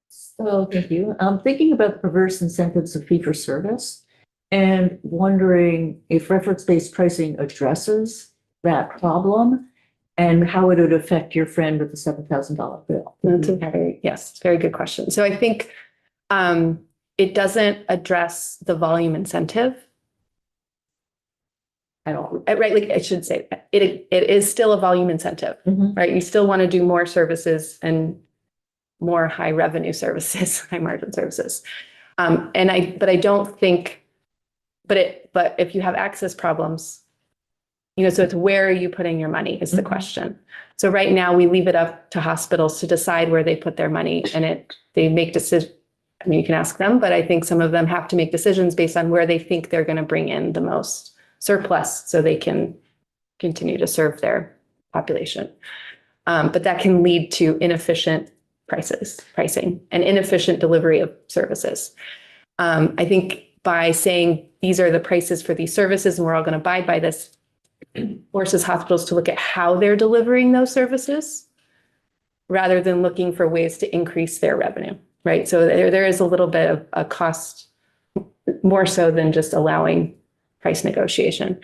So thank you. I'm thinking about the perverse incentives of fee for service and wondering if reference-based pricing addresses that problem and how it would affect your friend with the $7,000 bill. That's a very good question. So I think it doesn't address the volume incentive at all, right? Like I should say, it is still a volume incentive, right? You still want to do more services and more high revenue services, high margin services. But I don't think, but if you have access problems, so it's where are you putting your money is the question. So right now we leave it up to hospitals to decide where they put their money, and they make decisions. I mean, you can ask them, but I think some of them have to make decisions based on where they think they're going to bring in the most surplus so they can continue to serve their population. But that can lead to inefficient pricing and inefficient delivery of services. I think by saying these are the prices for these services and we're all going to abide by this, forces hospitals to look at how they're delivering those services rather than looking for ways to increase their revenue, right? So there is a little bit of a cost, more so than just allowing price negotiation.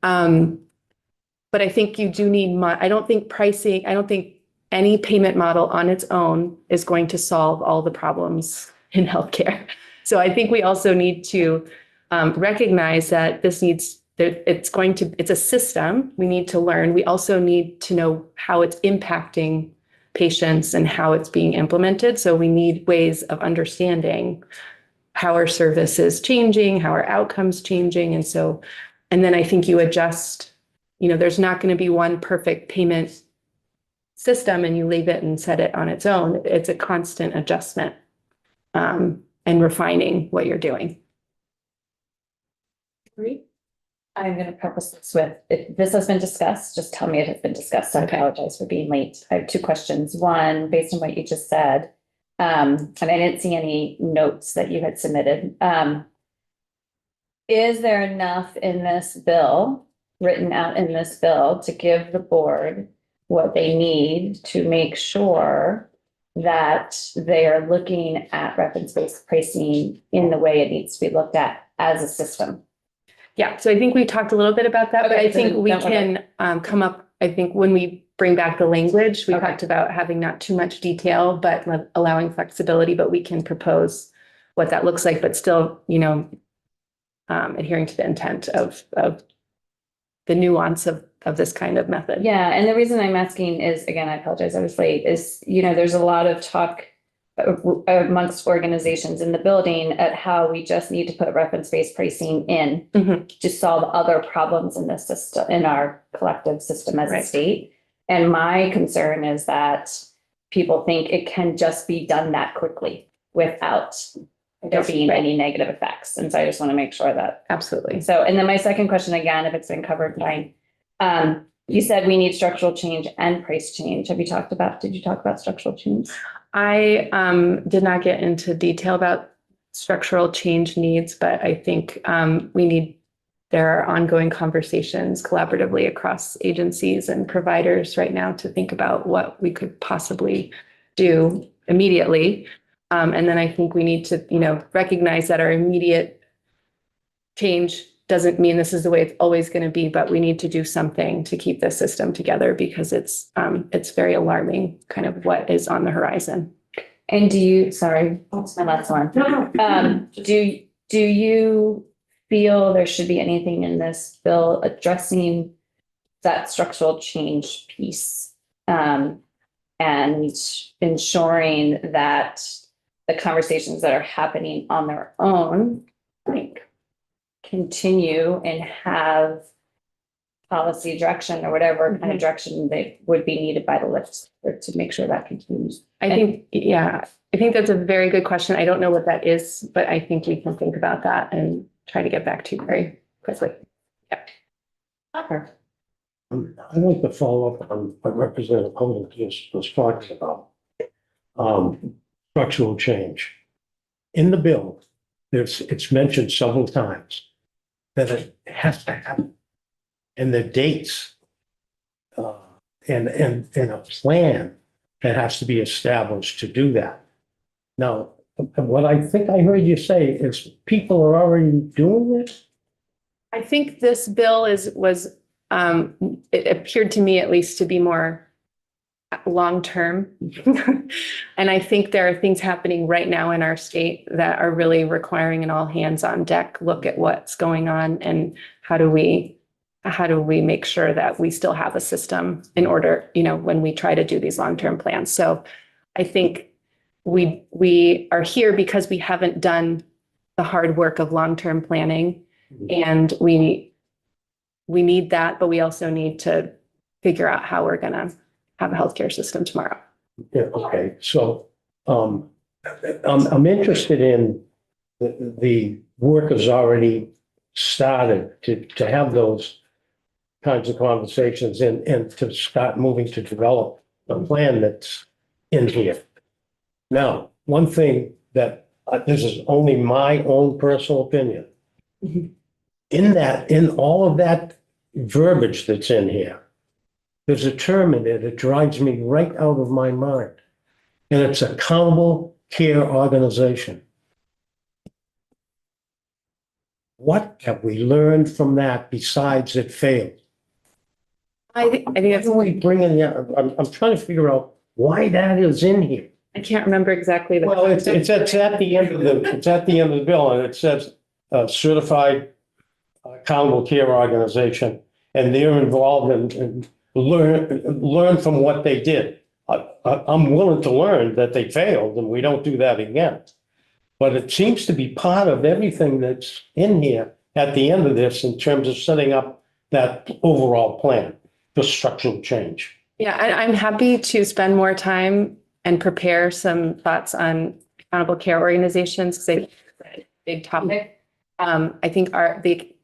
But I think you do need, I don't think any payment model on its own is going to solve all the problems in healthcare. So I think we also need to recognize that it's a system. We need to learn. We also need to know how it's impacting patients and how it's being implemented. So we need ways of understanding how our service is changing, how our outcomes changing. And then I think you adjust, there's not going to be one perfect payment system and you leave it and set it on its own. It's a constant adjustment and refining what you're doing. I'm going to preface this with, if this has been discussed, just tell me it has been discussed. I apologize for being late. I have two questions. One, based on what you just said, and I didn't see any notes that you had submitted. Is there enough in this bill, written out in this bill, to give the board what they need to make sure that they are looking at reference-based pricing in the way it needs to be looked at as a system? Yeah, so I think we talked a little bit about that, but Okay, I think we can come up, I think when we bring back the language, we Okay. talked about having not too much detail, but allowing flexibility, but we can propose what that looks like, but still, adhering to the intent of the nuance of this kind of method. Yeah, and the reason I'm asking is, again, I apologize, I was late, is, there's a lot of talk amongst organizations in the building at how we just need to put reference-based pricing in to solve other problems in the system, in our collective system as a state. And my concern is that people think it can just be done that quickly without there being any negative effects. And so I just want to make sure that. Absolutely. So, and then my second question, again, if it's been covered, fine. You said we need structural change and price change. Did you talk about structural change? I did not get into detail about structural change needs, but I think there are ongoing conversations collaboratively across agencies and providers right now to think about what we could possibly do immediately. And then I think we need to, recognize that our immediate change doesn't mean this is the way it's always going to be, but we need to do something to keep the system together because it's very alarming kind of what is on the horizon. And sorry, that's my last one. Do you feel there should be anything in this bill addressing that structural change piece? And ensuring that the conversations that are happening on their own, continue and have policy direction or whatever kind of direction that would be needed by the legislature to make sure that continues. I think that's a very good question. I don't know what that is, but I think we can think about that and try to get back to you very quickly. Yeah. Okay. I'd like to follow up on what Representative Hogan just was talking about. Structural change. In the bill, it's mentioned several times that it has to happen. And the dates and a plan that has to be established to do that. Now, what I think I heard you say is people are already doing this? I think this bill it appeared to me at least to be more long-term. And I think there are things happening right now in our state that are really requiring an all hands on deck look at what's going on and how do we make sure that we still have a system in order, when we try to do these long-term plans. So I think we are here because we haven't done the hard work of long-term planning, and we need that, but we also need to figure out how we're going to have a healthcare system tomorrow. Yeah, okay. So I'm interested in the work has already started to have those kinds of conversations and to start moving to develop a plan that's in here. Now, one thing that this is only my own personal opinion. In all of that verbiage that's in here, there's a term in there that drives me right out of my mind. And it's accountable care organization. What have we learned from that besides it failed? I think that's, Why are we bringing that? I'm trying to figure out why that is in here. I can't remember exactly the. Well, it's at the end of the bill, and it says certified accountable care organization, and they're involved in learn from what they did. I'm willing to learn that they failed and we don't do that again. But it seems to be part of everything that's in here at the end of this in terms of setting up that overall plan for structural change. Yeah, I'm happy to spend more time and prepare some thoughts on accountable care organizations because it's a big topic. I think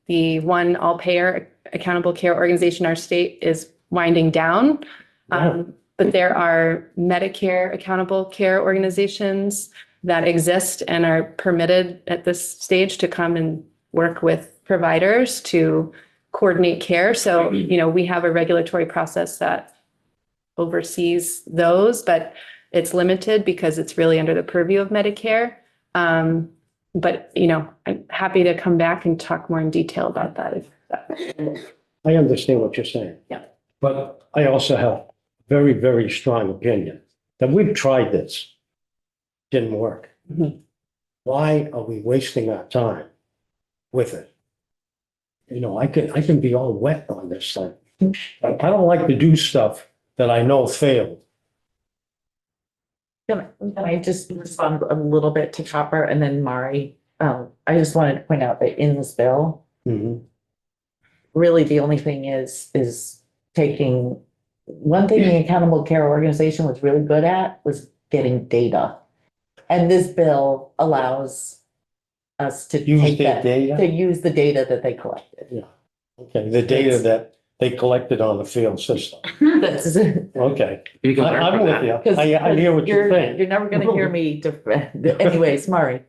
the one all payer accountable care organization in our state is winding down. But there are Medicare accountable care organizations that exist and are permitted at this stage to come and work with providers to coordinate care. So, we have a regulatory process that oversees those, but it's limited because it's really under the purview of Medicare. But, I'm happy to come back and talk more in detail about that. I understand what you're saying. Yeah. But I also have very, very strong opinion that we've tried this. Didn't work. Mhm. Why are we wasting our time with it? I can be all wet on this thing. I don't like to do stuff that I know failed. Can I just respond a little bit to Chopper and then Mari? I just wanted to point out that in this bill, really the only thing is taking, one thing the Accountable Care Organization was really good at was getting data. And this bill allows us to Use take their that, data? to use the data that they collected. Yeah. Okay, the data that they collected on the field system. That's Okay, You can learn I'm from with that. you. because I hear what you're saying. You're never gonna hear me defend, anyways, Mari.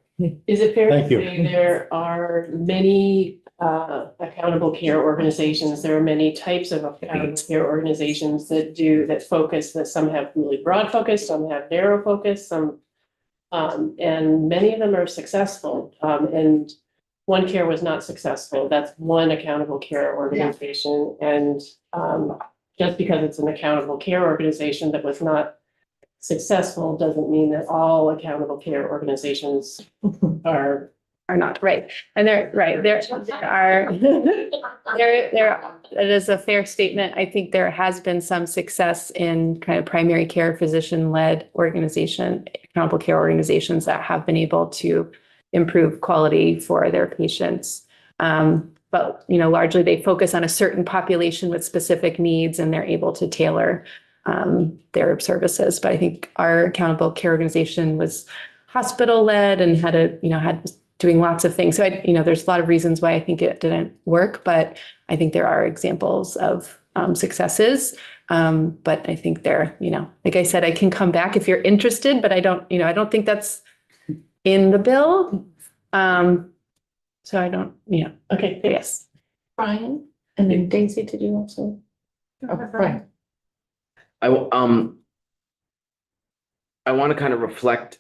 Is it fair to Thank you. say there are many accountable care organizations? There are many types of accountable care organizations that focus, that some have really broad focus, some have narrow focus, some and many of them are successful. And One Care was not successful. That's one accountable care organization. And just because it's an accountable care organization that was not successful doesn't mean that all accountable care organizations are. Not right. And there it is a fair statement. I think there has been some success in kind of primary care physician-led accountable care organizations that have been able to improve quality for their patients. But, largely they focus on a certain population with specific needs and they're able to tailor their services. But I think our accountable care organization was hospital-led and had doing lots of things. So there's a lot of reasons why I think it didn't work, but I think there are examples of successes. But I think like I said, I can come back if you're interested, but I don't think that's in the bill. So I don't, Okay, yes. Brian, and then Daisy, did you also? Oh, Brian. I want to kind of reflect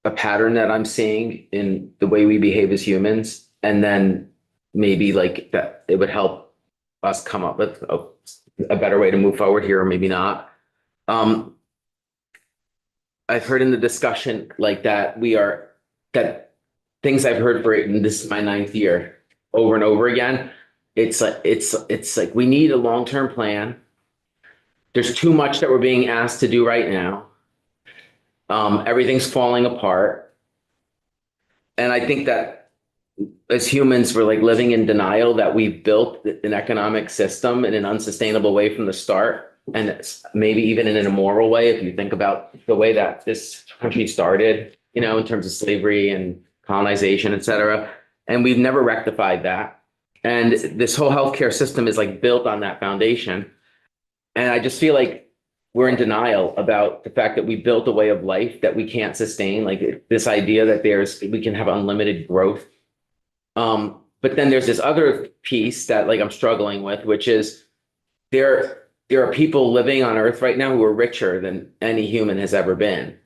a pattern that I'm seeing in the way we behave as humans, and then maybe like that it would help us come up with a better way to move forward here, or maybe not. I've heard in the discussion like that things I've heard and this is my 9th year over and over again. It's like we need a long-term plan. There's too much that we're being asked to do right now. Everything's falling apart. And I think that as humans, we're like living in denial that we've built an economic system in an unsustainable way from the start. And it's maybe even in an immoral way, if you think about the way that this country started, in terms of slavery and colonization, et cetera. And we've never rectified that. And this whole healthcare system is like built on that foundation. And I just feel like we're in denial about the fact that we built a way of life that we can't sustain, like this idea that we can have unlimited growth. But then there's this other piece that like I'm struggling with, which is there are people living on Earth right now who are richer than any human has ever been.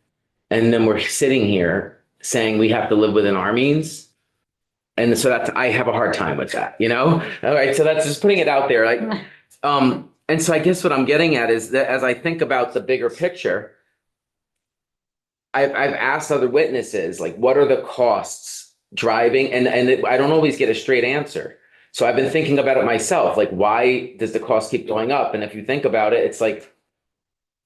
And then we're sitting here saying we have to live within our means. And so I have a hard time with that, you know? All right, so that's just putting it out there. Like, and so I guess what I'm getting at is that as I think about the bigger picture, I've asked other witnesses, like, what are the costs driving? And I don't always get a straight answer. So I've been thinking about it myself, like, why does the cost keep going up? And if you think about it, it's like,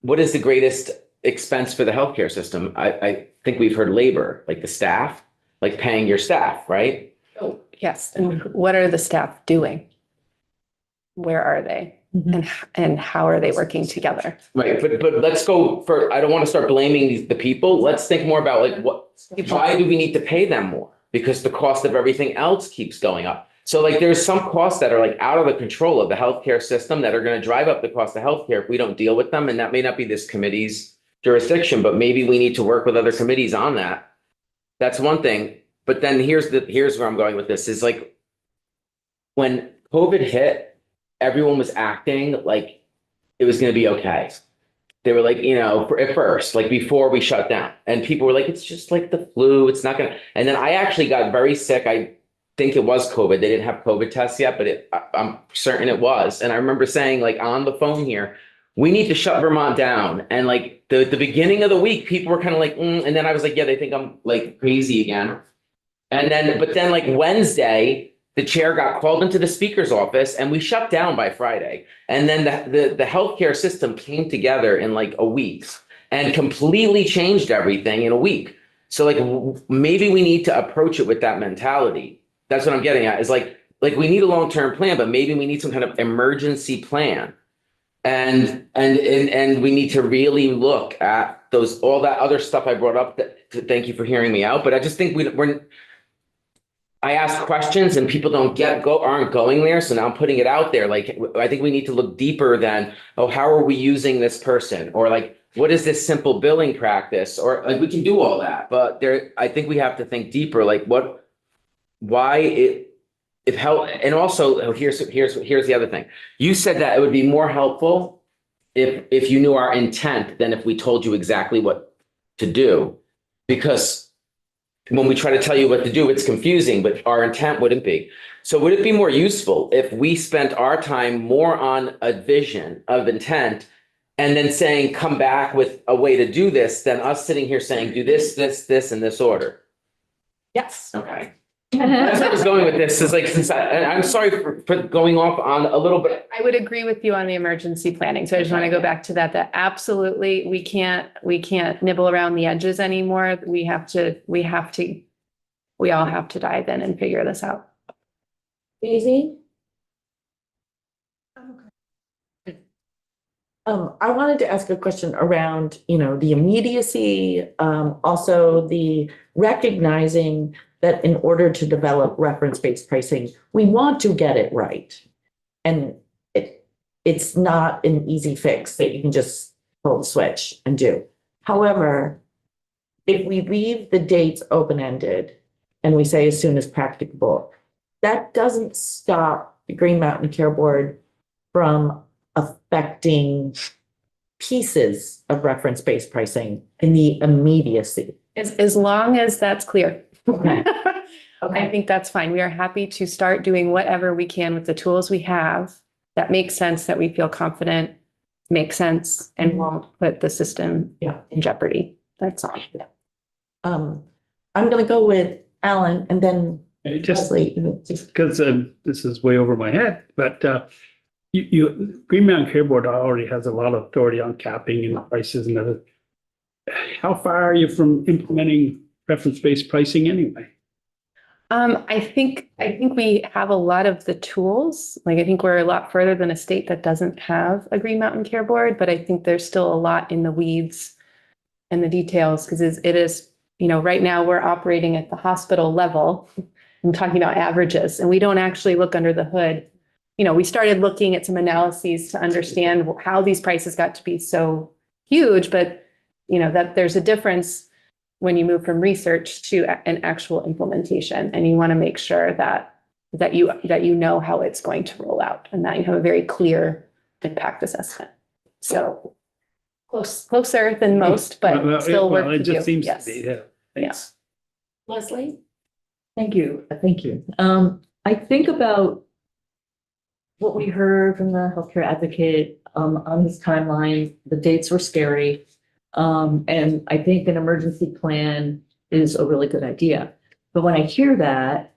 what is the greatest expense for the healthcare system? I think we've heard labor, like the staff, like paying your staff, right? Oh, yes. And what are the staff doing? Where are they? And how are they working together? Right, but let's go for, I don't want to start blaming the people. Let's think more about like why do we need to pay them more? Because the cost of everything else keeps going up. So like there's some costs that are like out of the control of the healthcare system that are going to drive up the cost of healthcare if we don't deal with them. And that may not be this committee's jurisdiction, but maybe we need to work with other committees on that. That's one thing. But then here's where I'm going with this is like when COVID hit, everyone was acting like it was going to be okay. They were like, at first, like before we shut down, and people were like, it's just like the flu. It's not going to. And then I actually got very sick. I think it was COVID. They didn't have COVID tests yet, but I'm certain it was. And I remember saying like on the phone here, we need to shut Vermont down. And like the beginning of the week, people were kind of like, and then I was like, yeah, they think I'm like crazy again. And then, but then like Wednesday, the chair got called into the speaker's office and we shut down by Friday. And then the healthcare system came together in like a week and completely changed everything in a week. So like maybe we need to approach it with that mentality. That's what I'm getting at is like we need a long-term plan, but maybe we need some kind of emergency plan. And we need to really look at all that other stuff I brought up. Thank you for hearing me out. But I just think I ask questions and people aren't going there. So now I'm putting it out there. Like, I think we need to look deeper than, how are we using this person? Or like, what is this simple billing practice? Or like, we can do all that, but I think we have to think deeper. Like and also here's the other thing. You said that it would be more helpful if you knew our intent than if we told you exactly what to do, because when we try to tell you what to do, it's confusing, but our intent wouldn't be. So would it be more useful if we spent our time more on a vision of intent and then saying, come back with a way to do this than us sitting here saying, do this, this, in this order? Yes. Okay. That's where I was going with this is like, I'm sorry for going off on a little bit. I would agree with you on the emergency planning. So I just want to go back to that absolutely, we can't nibble around the edges anymore. We all have to dive in and figure this out. Daisy? I wanted to ask a question around, the immediacy, also the recognizing that in order to develop reference-based pricing, we want to get it right. And it's not an easy fix that you can just pull the switch and do. However, if we leave the dates open-ended and we say as soon as practicable, that doesn't stop the Green Mountain Care Board from affecting pieces of reference-based pricing in the immediacy. As long as that's clear. Okay. I think that's fine. We are happy to start doing whatever we can with the tools we have that make sense, that we feel confident, make sense, and won't put the system in jeopardy. That's all. I'm going to go with Alan and then Leslie. Just because this is way over my head, but Green Mountain Care Board already has a lot of authority on capping and prices and other. How far are you from implementing reference-based pricing anyway? I think we have a lot of the tools. Like I think we're a lot further than a state that doesn't have a Green Mountain Care Board, but I think there's still a lot in the weeds and the details because it is, right now we're operating at the hospital level. I'm talking about averages, and we don't actually look under the hood. We started looking at some analyses to understand how these prices got to be so huge, but that there's a difference when you move from research to an actual implementation, and you want to make sure that you know how it's going to roll out and that you have a very clear impact assessment. So closer than most, Well, but still well, work it to just do. seems to Yes. be, yeah. Thanks. Leslie? Thank you, thank you. I think about what we heard from the healthcare advocate, on his timeline, the dates were scary. And I think an emergency plan is a really good idea. But when I hear that,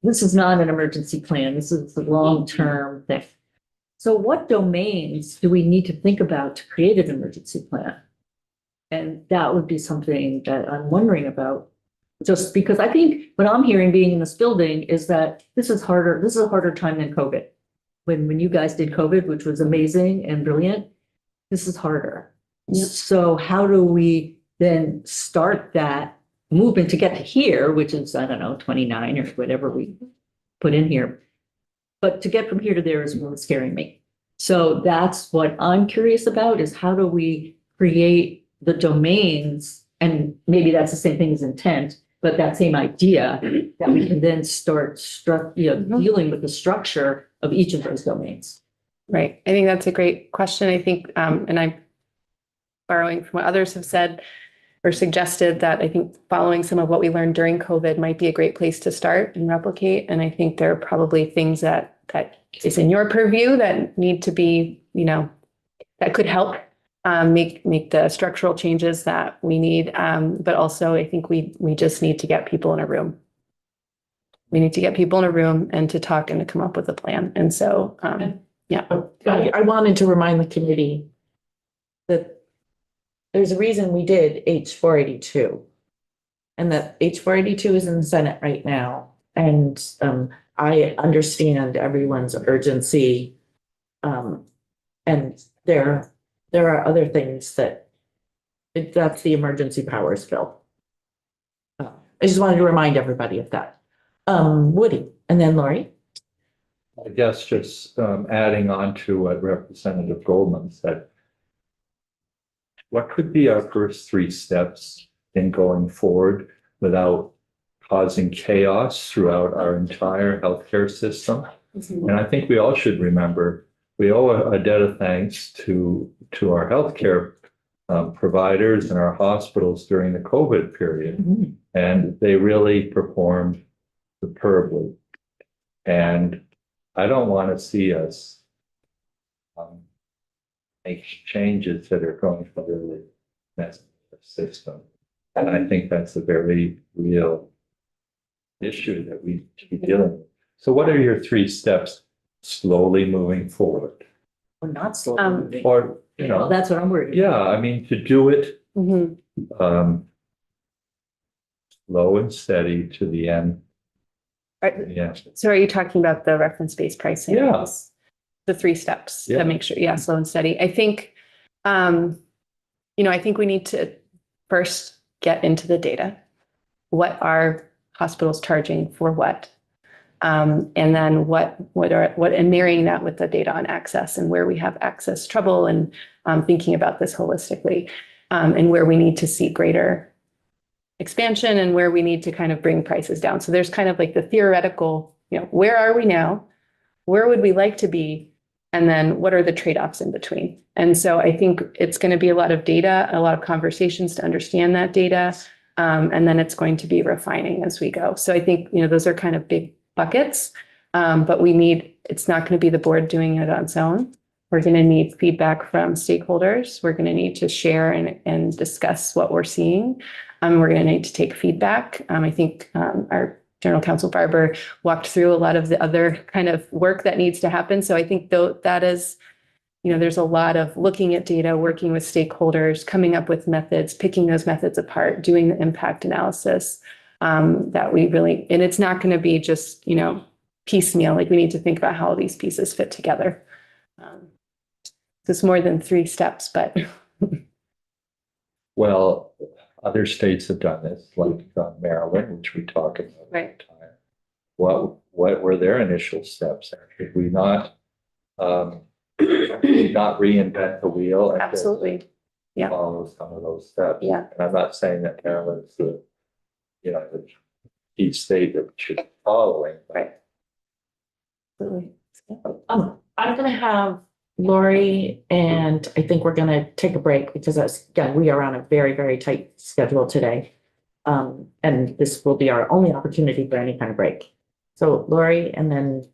this is not an emergency plan, this is a long-term thing. So what domains do we need to think about to create an emergency plan? And that would be something that I'm wondering about. Just because I think what I'm hearing being in this building is that this is harder, this is a harder time than COVID. When you guys did COVID, which was amazing and brilliant, this is harder. So how do we then start that movement to get to here, which is, I don't know, 29 or whatever we put in here. But to get from here to there is what's scaring me. So that's what I'm curious about, is how do we create the domains? And maybe that's the same thing as intent, but that same idea that we can then start dealing with the structure of each of those domains. Right. I think that's a great question. I think, and I'm borrowing from what others have said or suggested, that I think following some of what we learned during COVID might be a great place to start and replicate. And I think there are probably things that is in your purview that need to be, that could help make the structural changes that we need. But also I think we just need to get people in a room. We need to get people in a room and to talk and to come up with a plan. And so, yeah. I wanted to remind the committee that there's a reason we did H 482. And that H 482 is in the Senate right now. And I understand everyone's urgency. And there are other things that's the emergency powers bill. I just wanted to remind everybody of that. Woody, and then Lori. I guess just adding on to what Representative Goldman said. What could be our first 3 steps in going forward without causing chaos throughout our entire healthcare system? And I think we all should remember, we owe a debt of thanks to our healthcare providers and our hospitals during the COVID period. And they really performed superbly. And I don't want to see us make changes that are going to really mess with the system. And I think that's a very real issue that we should be dealing with. So what are your 3 steps slowly moving forward? Or not slowly. Or, Well, that's what I'm worried about. yeah, I mean, to do it slow and steady to the end. Yeah. So are you talking about the reference-based pricing? Yeah. The 3 steps Yeah. to make sure, slow and steady. I think, I think we need to first get into the data. What are hospitals charging for what? And then and marrying that with the data on access and where we have access trouble, and thinking about this holistically, and where we need to see greater expansion and where we need to kind of bring prices down. So there's kind of like the theoretical, where are we now? Where would we like to be? And then what are the trade-offs in between? And so I think it's going to be a lot of data, a lot of conversations to understand that data. And then it's going to be refining as we go. So I think, those are kind of big buckets, but it's not going to be the board doing it on its own. We're going to need feedback from stakeholders. We're going to need to share and discuss what we're seeing. We're going to need to take feedback. I think our General Counsel Barber walked through a lot of the other kind of work that needs to happen. So I think that is, there's a lot of looking at data, working with stakeholders, coming up with methods, picking those methods apart, doing the impact analysis that we really, and it's not going to be just, piecemeal. Like, we need to think about how all these pieces fit together. It's more than 3 steps, but. Well, other states have done this, like Maryland, which we talk about all Right. the time. What were their initial steps? Should we not reinvent the wheel? And Absolutely. Yeah. follow some of those steps? Yeah. And I'm not saying that Maryland's the key state that we should be following. But Right. Absolutely. I'm going to have Lori, and I think we're gonna take a break because again, we are on a very, very tight schedule today. And this will be our only opportunity for any kind of break. So Lori, and then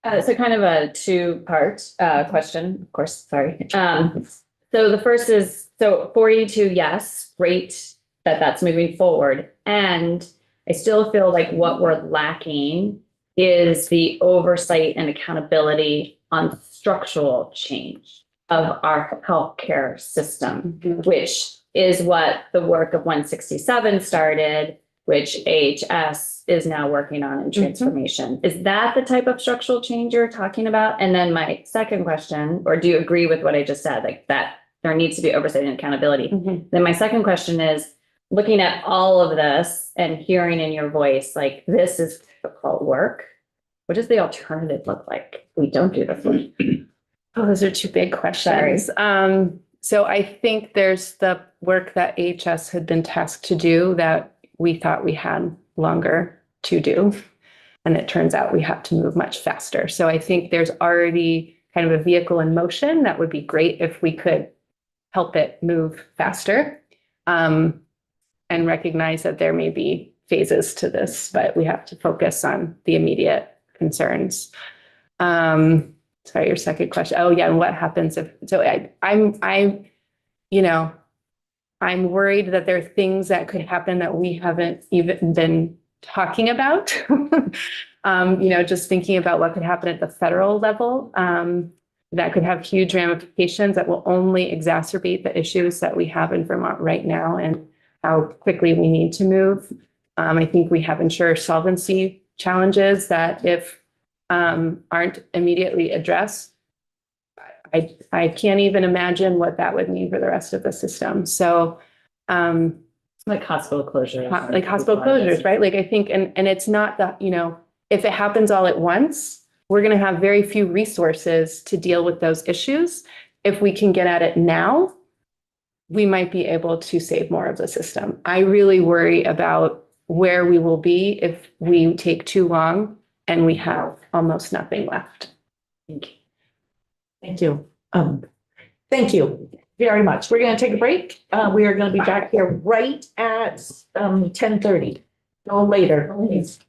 So kind of a two-part question, of course, sorry. So the first is, so 42, yes, great that that's moving forward. And I still feel like what we're lacking is the oversight and accountability on structural change of our healthcare system, which is what the work of 167 started, which AHS is now working on in transformation. Is that the type of structural change you're talking about? And then my second question, or do you agree with what I just said, like that there needs to be oversight and accountability? Then my second question is, looking at all of this and hearing in your voice, like this is difficult work. What does the alternative look like? We don't do this work. Oh, those are two big questions. So I think there's the work that AHS had been tasked to do that we thought we had longer to do. And it turns out we have to move much faster. So I think there's already kind of a vehicle in motion that would be great if we could help it move faster. And recognize that there may be phases to this, but we have to focus on the immediate concerns. Sorry, your second question. Oh yeah, and what happens if, so I'm, you know, I'm worried that there are things that could happen that we haven't even been talking about. You know, just thinking about what could happen at the federal level, that could have huge ramifications that will only exacerbate the issues that we have in Vermont right now and how quickly we need to move. I think we have insurer solvency challenges that if aren't immediately addressed, I can't even imagine what that would mean for the rest of the system. So Like hospital closures. like hospital closures, right? Like I think, and it's not that, you know, if it happens all at once, we're going to have very few resources to deal with those issues. If we can get at it now, we might be able to save more of the system. I really worry about where we will be if we take too long and we have almost nothing left. thank you. Thank you very much. We're gonna take a break. We are gonna be back here right at 10:30. No later, please.